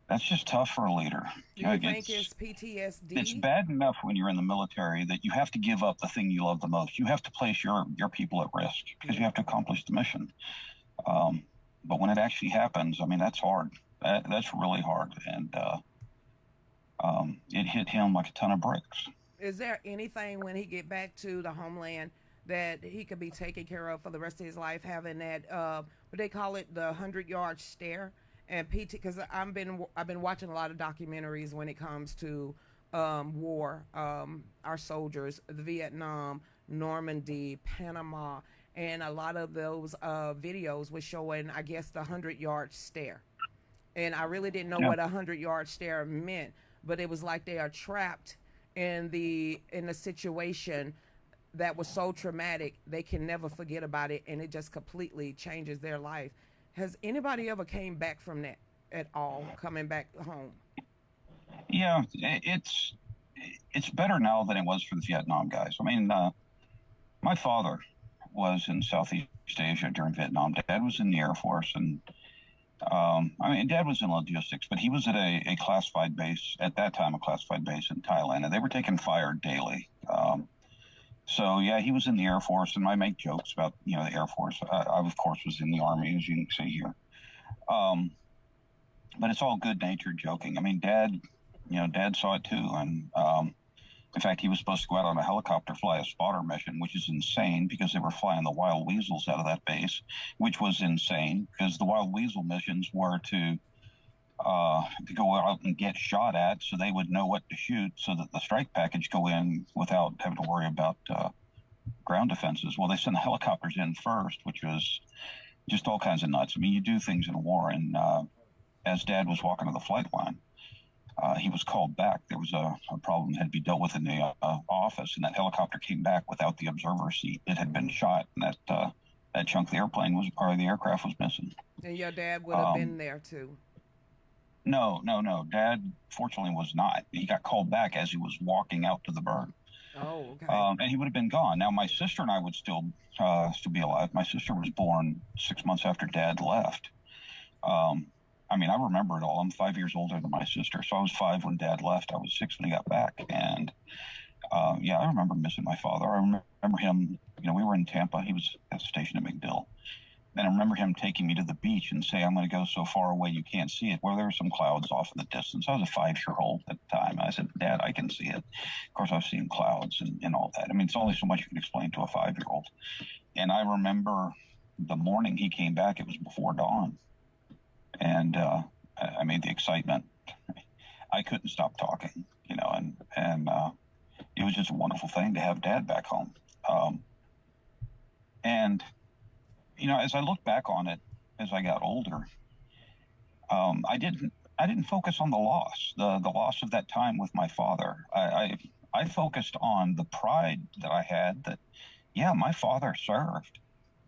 that's just tough for a leader. Do you think it's PTSD? It's bad enough when you're in the military that you have to give up the thing you love the most. You have to place your people at risk because you have to accomplish the mission. But when it actually happens, I mean, that's hard. That's really hard. And it hit him like a ton of bricks. Is there anything when he get back to the homeland that he could be taken care of for the rest of his life, having that what they call it, the 100-yard stare? And because I've been watching a lot of documentaries when it comes to war, our soldiers, the Vietnam, Normandy, Panama, and a lot of those videos was showing, I guess, the 100-yard stare. And I really didn't know what a 100-yard stare meant, but it was like they are trapped in the situation that was so traumatic they can never forget about it, and it just completely changes their life. Has anybody ever came back from that at all, coming back home? Yeah, it's better now than it was for the Vietnam guys. I mean, my father was in Southeast Asia during Vietnam. Dad was in the Air Force, and Dad was in logistics, but he was at a classified base, at that time, a classified base in Thailand, and they were taking fire daily. So, yeah, he was in the Air Force, and I make jokes about, the Air Force. I, of course, was in the Army, as you can see here. But it's all good-natured joking. I mean, Dad saw it too, and in fact, he was supposed to go out on a helicopter, fly a spotter mission, which is insane because they were flying the wild weasels out of that base, which was insane because the wild weasel missions were to go out and get shot at so they would know what to shoot so that the strike package go in without having to worry about ground defenses. Well, they sent the helicopters in first, which was just all kinds of nuts. I mean, you do things in a war, and as Dad was walking to the flight line, he was called back. There was a problem that had to be dealt with in the office, and that helicopter came back without the observer seat. It had been shot, and that chunk of the the aircraft was missing. And your dad would have been there too. No. Dad, fortunately, was not. He got called back as he was walking out to the burn. Oh, okay. And he would have been gone. Now, my sister and I would still be alive. My sister was born 6 months after Dad left. I remember it all. I'm 5 years older than my sister, so I was 5 when Dad left. I was 6 when he got back. And, I remember missing my father. I remember him, we were in Tampa. He was at the station at McDill. And I remember him taking me to the beach and say, I'm going to go so far away you can't see it. Well, there were some clouds off in the distance. I was a 5-year-old at the time. I said, Dad, I can see it. Of course, I was seeing clouds and all that. I mean, it's only so much you can explain to a 5-year-old. And I remember the morning he came back, it was before dawn. And I mean, the excitement, I couldn't stop talking, you know, and it was just a wonderful thing to have Dad back home. And, you know, as I look back on it, as I got older, I didn't focus on the loss of that time with my father. I focused on the pride that I had that, yeah, my father served.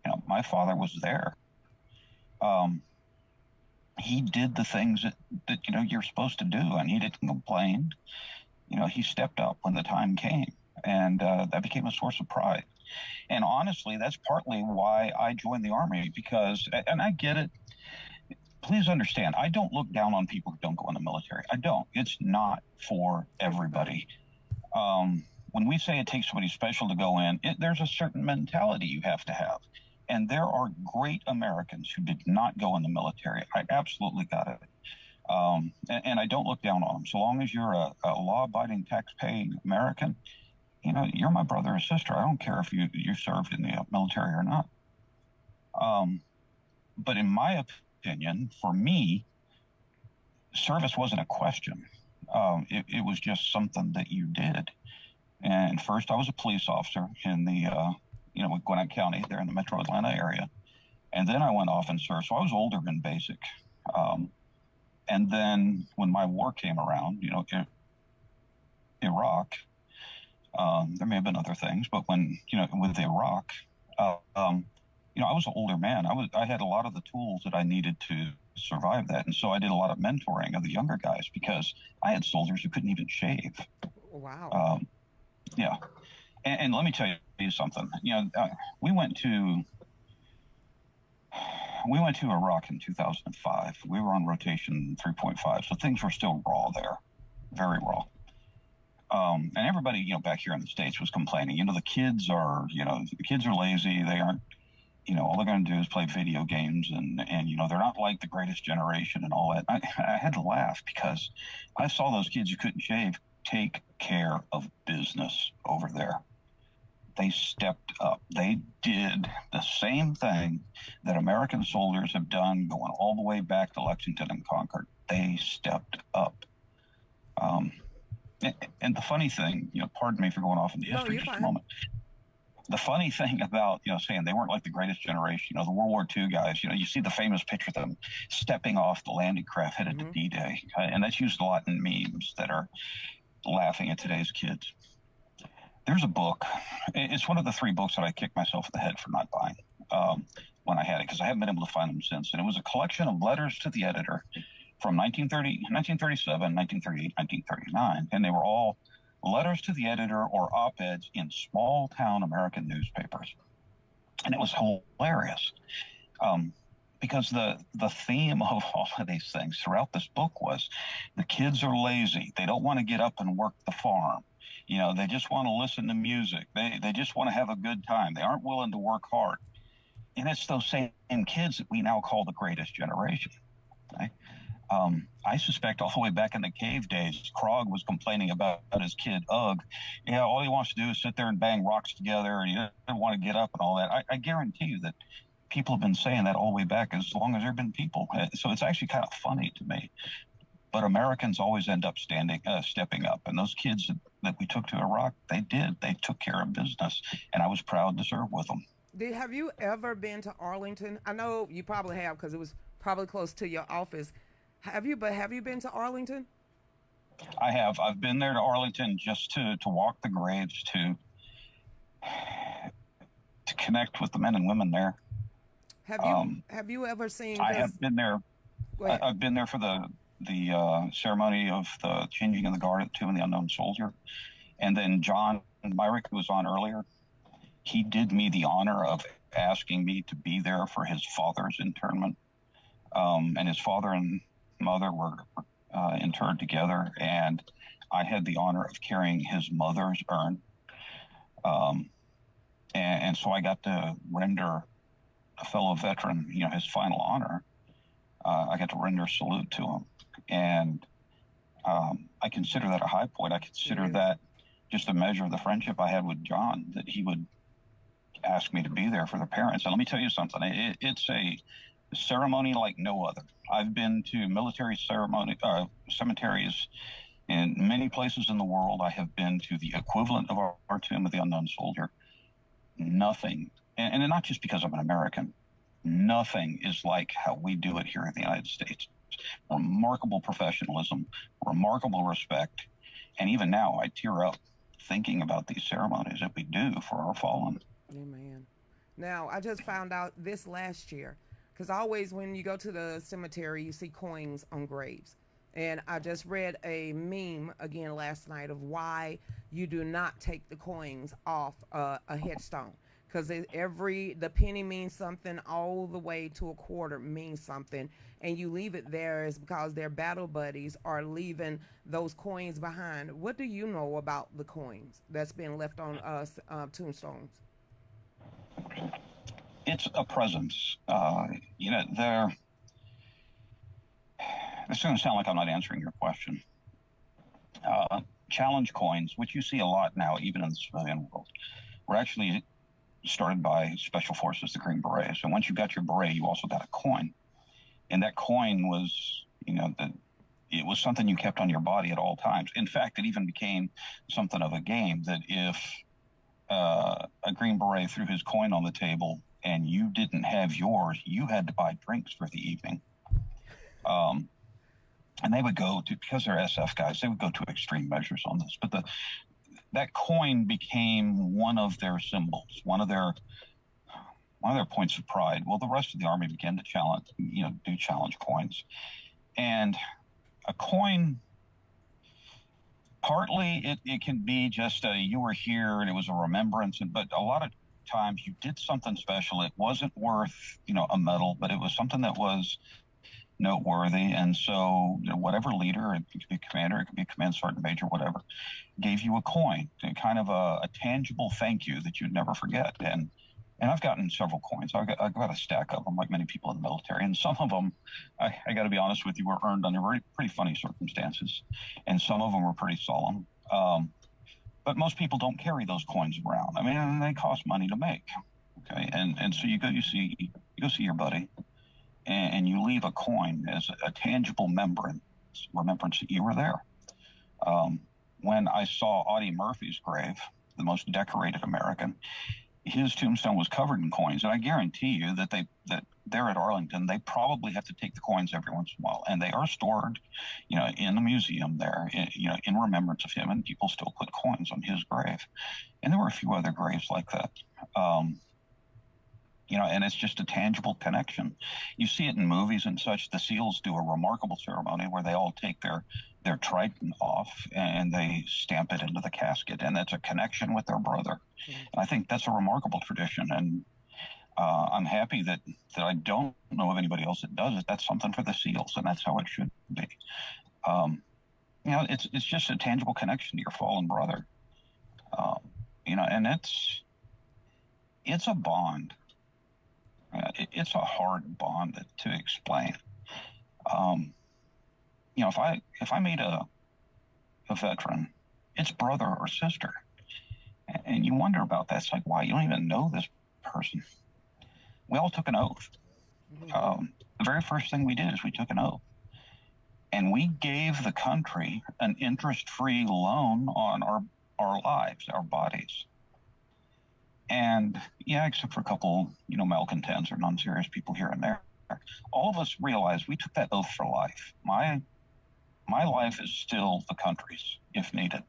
You know, my father was there. He did the things that you know you're supposed to do, and he didn't complain. You know, he stepped up when the time came, and that became a source of pride. And honestly, that's partly why I joined the Army, because, and I get it. Please understand, I don't look down on people who don't go in the military. I don't. It's not for everybody. When we say it takes somebody special to go in, there's a certain mentality you have to have. And there are great Americans who did not go in the military. I absolutely got it. And I don't look down on them. So long as you're a law-abiding, tax-paying American, you know, you're my brother or sister. I don't care if you served in the military or not. But in my opinion, for me, service wasn't a question. It was just something that you did. And first, I was a police officer in the, you know, with Gwinnett County there in the Metro Atlanta area. And then I went off and served. So I was older in basic. And then when my war came around, you know, Iraq, there may have been other things, but when, you know, with Iraq, you know, I was an older man. I had a lot of the tools that I needed to survive that. And so I did a lot of mentoring of the younger guys because I had soldiers who couldn't even shave. Wow. Yeah. And let me tell you something. You know, we went to Iraq in 2005. We were on rotation 3.5, so things were still raw there, very raw. And everybody, you know, back here in the States was complaining. You know, the kids are lazy. They aren't, you know, all they're going to do is play video games, and you know, they're not like the greatest generation and all that. I had to laugh because I saw those kids who couldn't shave take care of business over there. They stepped up. They did the same thing that American soldiers have done going all the way back to Lexington and Concord. They stepped up. And the funny thing, you know, pardon me for going off in the history just a moment. The funny thing about, you know, saying they weren't like the greatest generation, you know, the World War II guys, you know, you see the famous picture of them stepping off the landing craft headed to D-Day. And that's used a lot in memes that are laughing at today's kids. There's a book. It's one of the 3 books that I kicked myself in the head for not buying when I had it, because I haven't been able to find them since. And it was a collection of letters to the editor from 1937, 1938, 1939. And they were all letters to the editor or op-eds in small-town American newspapers. And it was hilarious because the theme of all of these things throughout this book was the kids are lazy. They don't want to get up and work the farm. You know, they just want to listen to music. They just want to have a good time. They aren't willing to work hard. And it's those same kids that we now call the greatest generation. Right? I suspect all the way back in the cave days, Krog was complaining about his kid, Ugg. Yeah, all he wants to do is sit there and bang rocks together, and he doesn't want to get up and all that. I guarantee you that people have been saying that all the way back as long as there have been people. So it's actually kind of funny to me. But Americans always end up stepping up. And those kids that we took to Iraq, they did. They took care of business. And I was proud to serve with them. Have you ever been to Arlington? I know you probably have because it was probably close to your office. Have you been to Arlington? I have. I've been there to Arlington just to walk the graves, to connect with the men and women there. Have you ever seen? I have been there. I've been there for the ceremony of the changing of the guard at Tomb of the Unknown Soldier. And then John Myrick, who was on earlier, he did me the honor of asking me to be there for his father's interment. And his father and mother were interred together, and I had the honor of carrying his mother's urn. And so I got to render a fellow veteran, you know, his final honor. I got to render a salute to him. And I consider that a high point. I consider that just a measure of the friendship I had with John, that he would ask me to be there for the parents. And let me tell you something. It's a ceremony like no other. I've been to military cemeteries in many places in the world. I have been to the equivalent of our Tomb of the Unknown Soldier. Nothing, and not just because I'm an American, nothing is like how we do it here in the United States. Remarkable professionalism, remarkable respect, and even now I tear up thinking about these ceremonies that we do for our fallen. Amen. Now, I just found out this last year, because always when you go to the cemetery, you see coins on graves. And I just read a meme again last night of why you do not take the coins off a headstone. Because the penny means something, all the way to a quarter means something, and you leave it there is because their battle buddies are leaving those coins behind. What do you know about the coins that's been left on tombstones? It's a presence. It's going to sound like I'm not answering your question. Challenge coins, which you see a lot now, even in the civilian world, were actually started by Special Forces, the Green Berets. And once you got your beret, you also got a coin. And that coin was, it was something you kept on your body at all times. In fact, it even became something of a game that if a Green Beret threw his coin on the table and you didn't have yours, you had to buy drinks for the evening. And they would go to, because they're SF guys, they would go to extreme measures on this. But that coin became one of their symbols, one of their points of pride. Well, the rest of the Army began to challenge coins. And a coin, partly it can be just you were here and it was a remembrance, but a lot of times you did something special. It wasn't worth, a medal, but it was something that was noteworthy. And so whatever leader, it could be a commander, it could be a command sergeant major, whatever, gave you a coin, kind of a tangible thank you that you'd never forget. And I've gotten several coins. I've got a stack of them, like many people in the military. And some of them, I got to be honest with you, were earned under pretty funny circumstances. And some of them were pretty solemn. But most people don't carry those coins around. I mean, they cost money to make. Okay, and so you go see your buddy, and you leave a coin as a tangible remembrance that you were there. When I saw Audie Murphy's grave, the most decorated American, his tombstone was covered in coins, and I guarantee you that there at Arlington, they probably have to take the coins every once in a while, and they are stored, in the museum there, in remembrance of him, and people still put coins on his grave. And there were a few other graves like that. And it's just a tangible connection. You see it in movies and such. The SEALs do a remarkable ceremony where they all take their trident off and they stamp it into the casket, and that's a connection with their brother. Mm-hmm. And I think that's a remarkable tradition, and I'm happy that I don't know of anybody else that does it. That's something for the SEALs, and that's how it should be. It's just a tangible connection to your fallen brother. And it's a bond. It's a hard bond to explain. If I meet a veteran, it's brother or sister, and you wonder about that. It's like, why? You don't even know this person. We all took an oath. Mm-hmm. The very first thing we did is we took an oath, and we gave the country an interest-free loan on our lives, our bodies. And yeah, except for a couple, malcontents or non-serious people here and there, all of us realized we took that oath for life. My life is still the country's, if needed.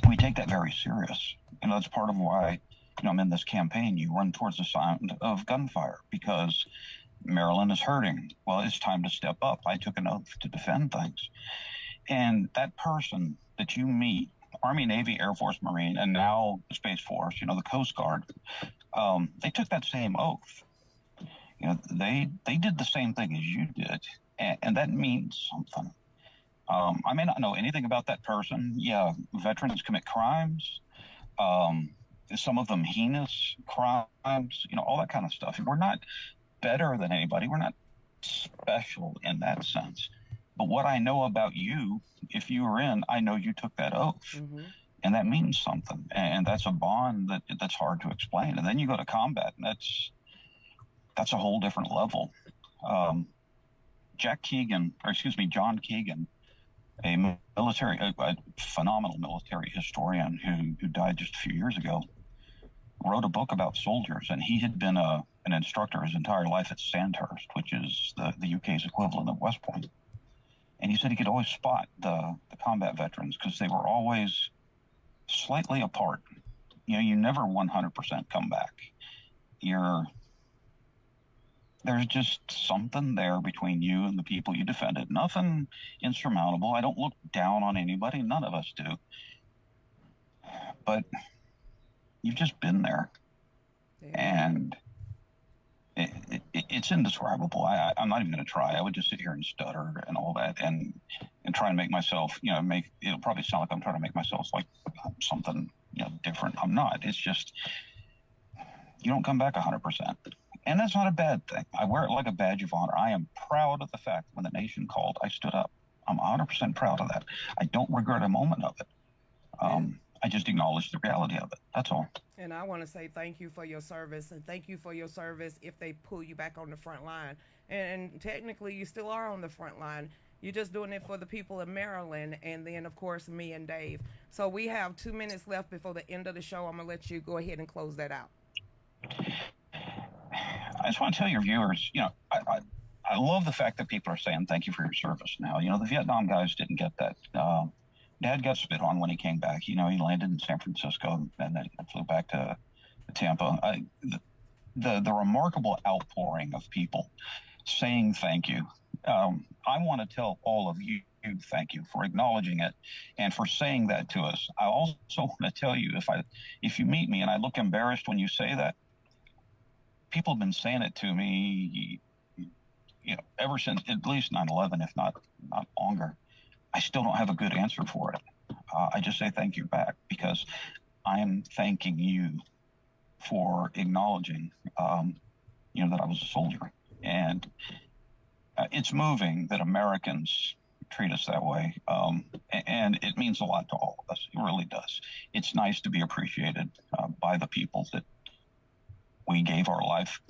We take that very serious. That's part of why, I'm in this campaign. You run towards the sound of gunfire because Maryland is hurting. Well, it's time to step up. I took an oath to defend things. And that person that you meet, Army, Navy, Air Force, Marine, and now the Space Force, the Coast Guard, they took that same oath. They did the same thing as you did, and that means something. I may not know anything about that person. Yeah, veterans commit crimes, some of them heinous crimes, all that kind of stuff. We're not better than anybody. We're not special in that sense. But what I know about you, if you were in, I know you took that oath. Mm-hmm. And that means something. And that's a bond that's hard to explain. And then you go to combat, and that's a whole different level. Um, John Keegan, a phenomenal military historian who died just a few years ago, wrote a book about soldiers, and he had been an instructor his entire life at Sandhurst, which is the UK's equivalent of West Point. And he said he could always spot the combat veterans because they were always slightly apart. You never 100% come back. There's just something there between you and the people you defended. Nothing insurmountable. I don't look down on anybody. None of us do. But you've just been there. Yeah. And it's indescribable. I'm not even going to try. I would just sit here and stutter and all that and try and make myself, it'll probably sound like I'm trying to make myself like something, different. I'm not. It's just, you don't come back 100%. And that's not a bad thing. I wear it like a badge of honor. I am proud of the fact when the nation called, I stood up. I'm 100% proud of that. I don't regret a moment of it. I just acknowledge the reality of it. That's all. And I want to say thank you for your service, and thank you for your service if they pull you back on the front line. And technically, you still are on the front line. You're just doing it for the people of Maryland, and then, of course, me and Dave. So we have 2 minutes left before the end of the show. I'm going to let you go ahead and close that out. I just want to tell your viewers, I love the fact that people are saying thank you for your service now. The Vietnam guys didn't get that. Dad got spit on when he came back. He landed in San Francisco and then flew back to Tampa. The remarkable outpouring of people saying thank you. I want to tell all of you thank you for acknowledging it and for saying that to us. I also want to tell you, if you meet me and I look embarrassed when you say that, people have been saying it to me, ever since at least 9/11, if not longer. I still don't have a good answer for it. I just say thank you back because I am thanking you for acknowledging, that I was a soldier. And it's moving that Americans treat us that way. And it means a lot to all of us. It really does. It's nice to be appreciated by the people that we gave our life,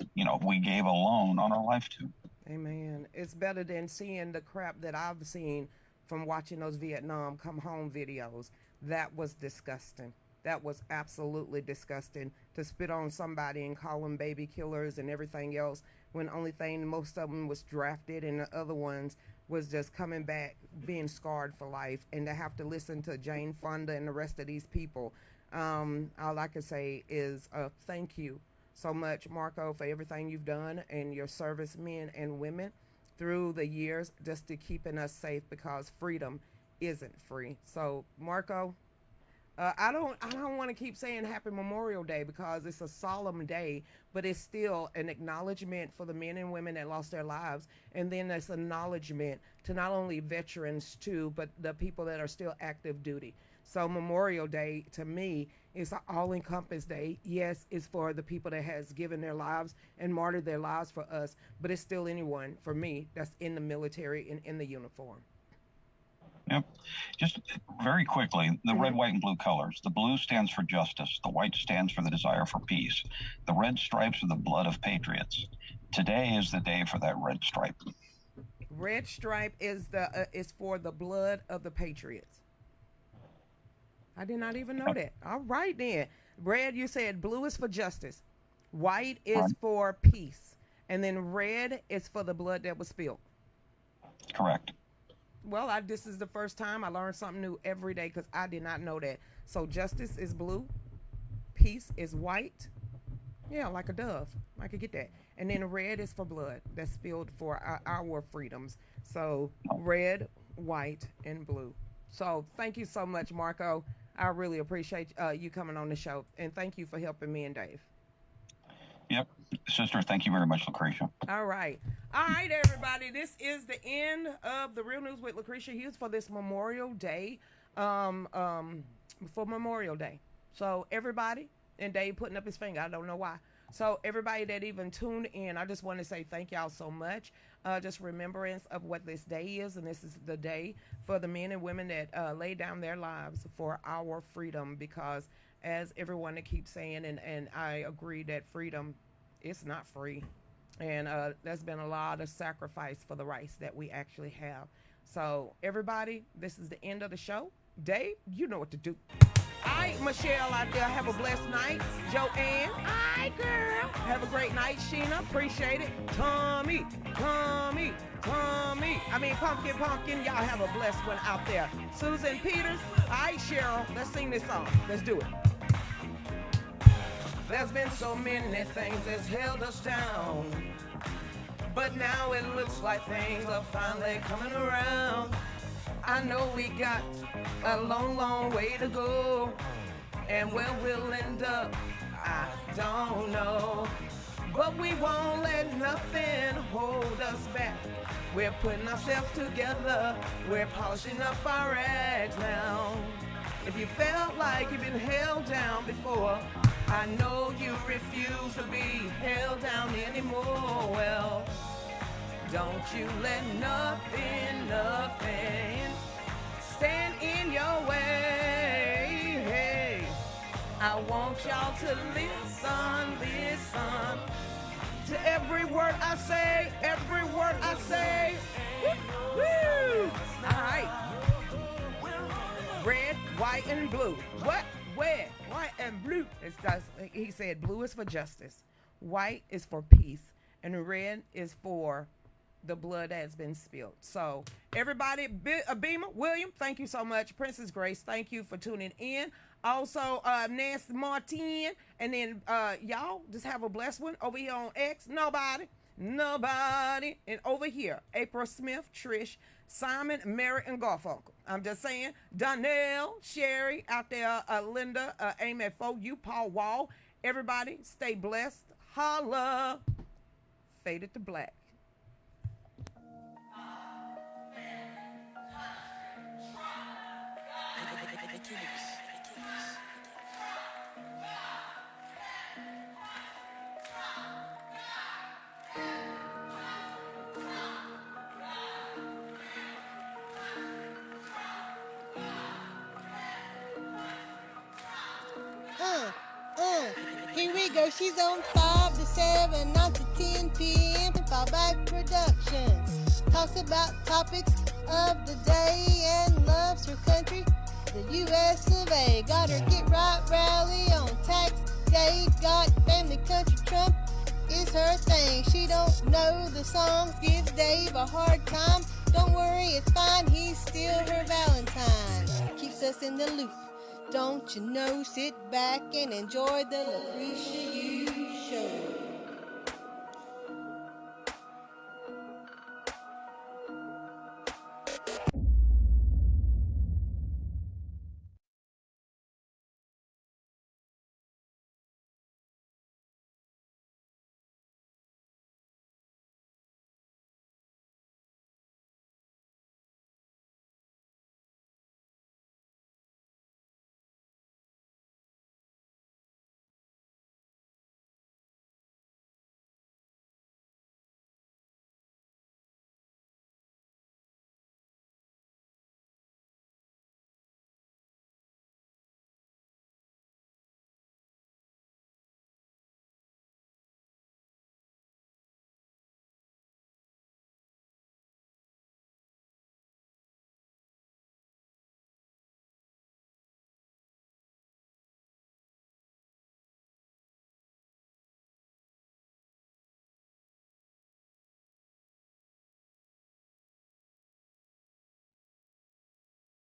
we gave a loan on our life to. Amen. It's better than seeing the crap that I've seen from watching those Vietnam come home videos. That was disgusting. That was absolutely disgusting, to spit on somebody and call them baby killers and everything else, when the only thing, most of them was drafted and the other ones was just coming back being scarred for life. And to have to listen to Jane Fonda and the rest of these people, all I can say is thank you so much, Marco, for everything you've done and your service, men and women, through the years, just to keeping us safe, because freedom isn't free. So, Marco, I don't want to keep saying Happy Memorial Day because it's a solemn day, but it's still an acknowledgement for the men and women that lost their lives, and then it's acknowledgement to not only veterans too, but the people that are still active duty. So Memorial Day, to me, is an all-encompassing day. Yes, it's for the people that has given their lives and martyred their lives for us, but it's still anyone, for me, that's in the military and in the uniform. Yep. Just very quickly, the red, white, and blue colors. The blue stands for justice. The white stands for the desire for peace. The red stripes are the blood of patriots. Today is the day for that red stripe. Red stripe is for the blood of the patriots. I did not even know that. All right, then. Red, you said blue is for justice. White is for peace. And then red is for the blood that was spilled. Correct. Well, this is the first time I learned something new every day, because I did not know that. So justice is blue. Peace is white. Yeah, like a dove. I could get that. And then red is for blood that's spilled for our freedoms. So red, white, and blue. So thank you so much, Marco. I really appreciate you coming on the show. And thank you for helping me and Dave. Yep. Sister, thank you very much, Lucretia. All right, everybody. This is the end of the Real News with Lucretia Hughes for this Memorial Day. For Memorial Day. So everybody, and Dave putting up his finger. I don't know why. So everybody that even tuned in, I just want to say thank y'all so much. Just remembrance of what this day is, and this is the day for the men and women that lay down their lives for our freedom, because as everyone that keeps saying, and I agree that freedom, it's not free. And there's been a lot of sacrifice for the rice that we actually have. So everybody, this is the end of the show. Dave, you know what to do. All right, Michelle out there, have a blessed night. Joanne, all right, girl. Have a great night, Sheena. Appreciate it. Tommy. I mean, Pumpkin. Y'all have a blessed one out there. Susan Peters, all right, Cheryl. Let's sing this song. Let's do it. There's been so many things that's held us down, but now it looks like things are finally coming around. I know we got a long way to go, and where we'll end up, I don't know. But we won't let nothing hold us back. We're putting ourselves together. We're polishing up our rags now. If you felt like you've been held down before, I know you refuse to be held down anymore. Well, don't you let nothing stand in your way. Hey, I want y'all to listen to every word I say, Woo, woo. All right. Red, white, and blue. What? Red, white, and blue. He said blue is for justice, white is for peace, and red is for the blood that has been spilled. So everybody, Beamer, William, thank you so much. Princess Grace, thank you for tuning in. Also, Nancy Martin, and then y'all just have a blessed one. Over here on X, nobody. And over here, April Smith, Trish, Simon, Myrick, and Garfunkel. I'm just saying, Donnell, Sherry, out there, Linda, Amy Fo, you, Paul Wall. Everybody, stay blessed. Holla. Faded to black. Here we go. She's on 5 to 7, 9 to 10 p.m. Fallback Productions. Talks about topics of the day and loves her country, the U.S. of A. Got her Get Right rally on tax day. Got family country Trump is her thing. She don't know the songs, gives Dave a hard time. Don't worry, it's fine, he's still her Valentine. Keeps us in the loop. Don't you know, sit back and enjoy the Lucretia Hughes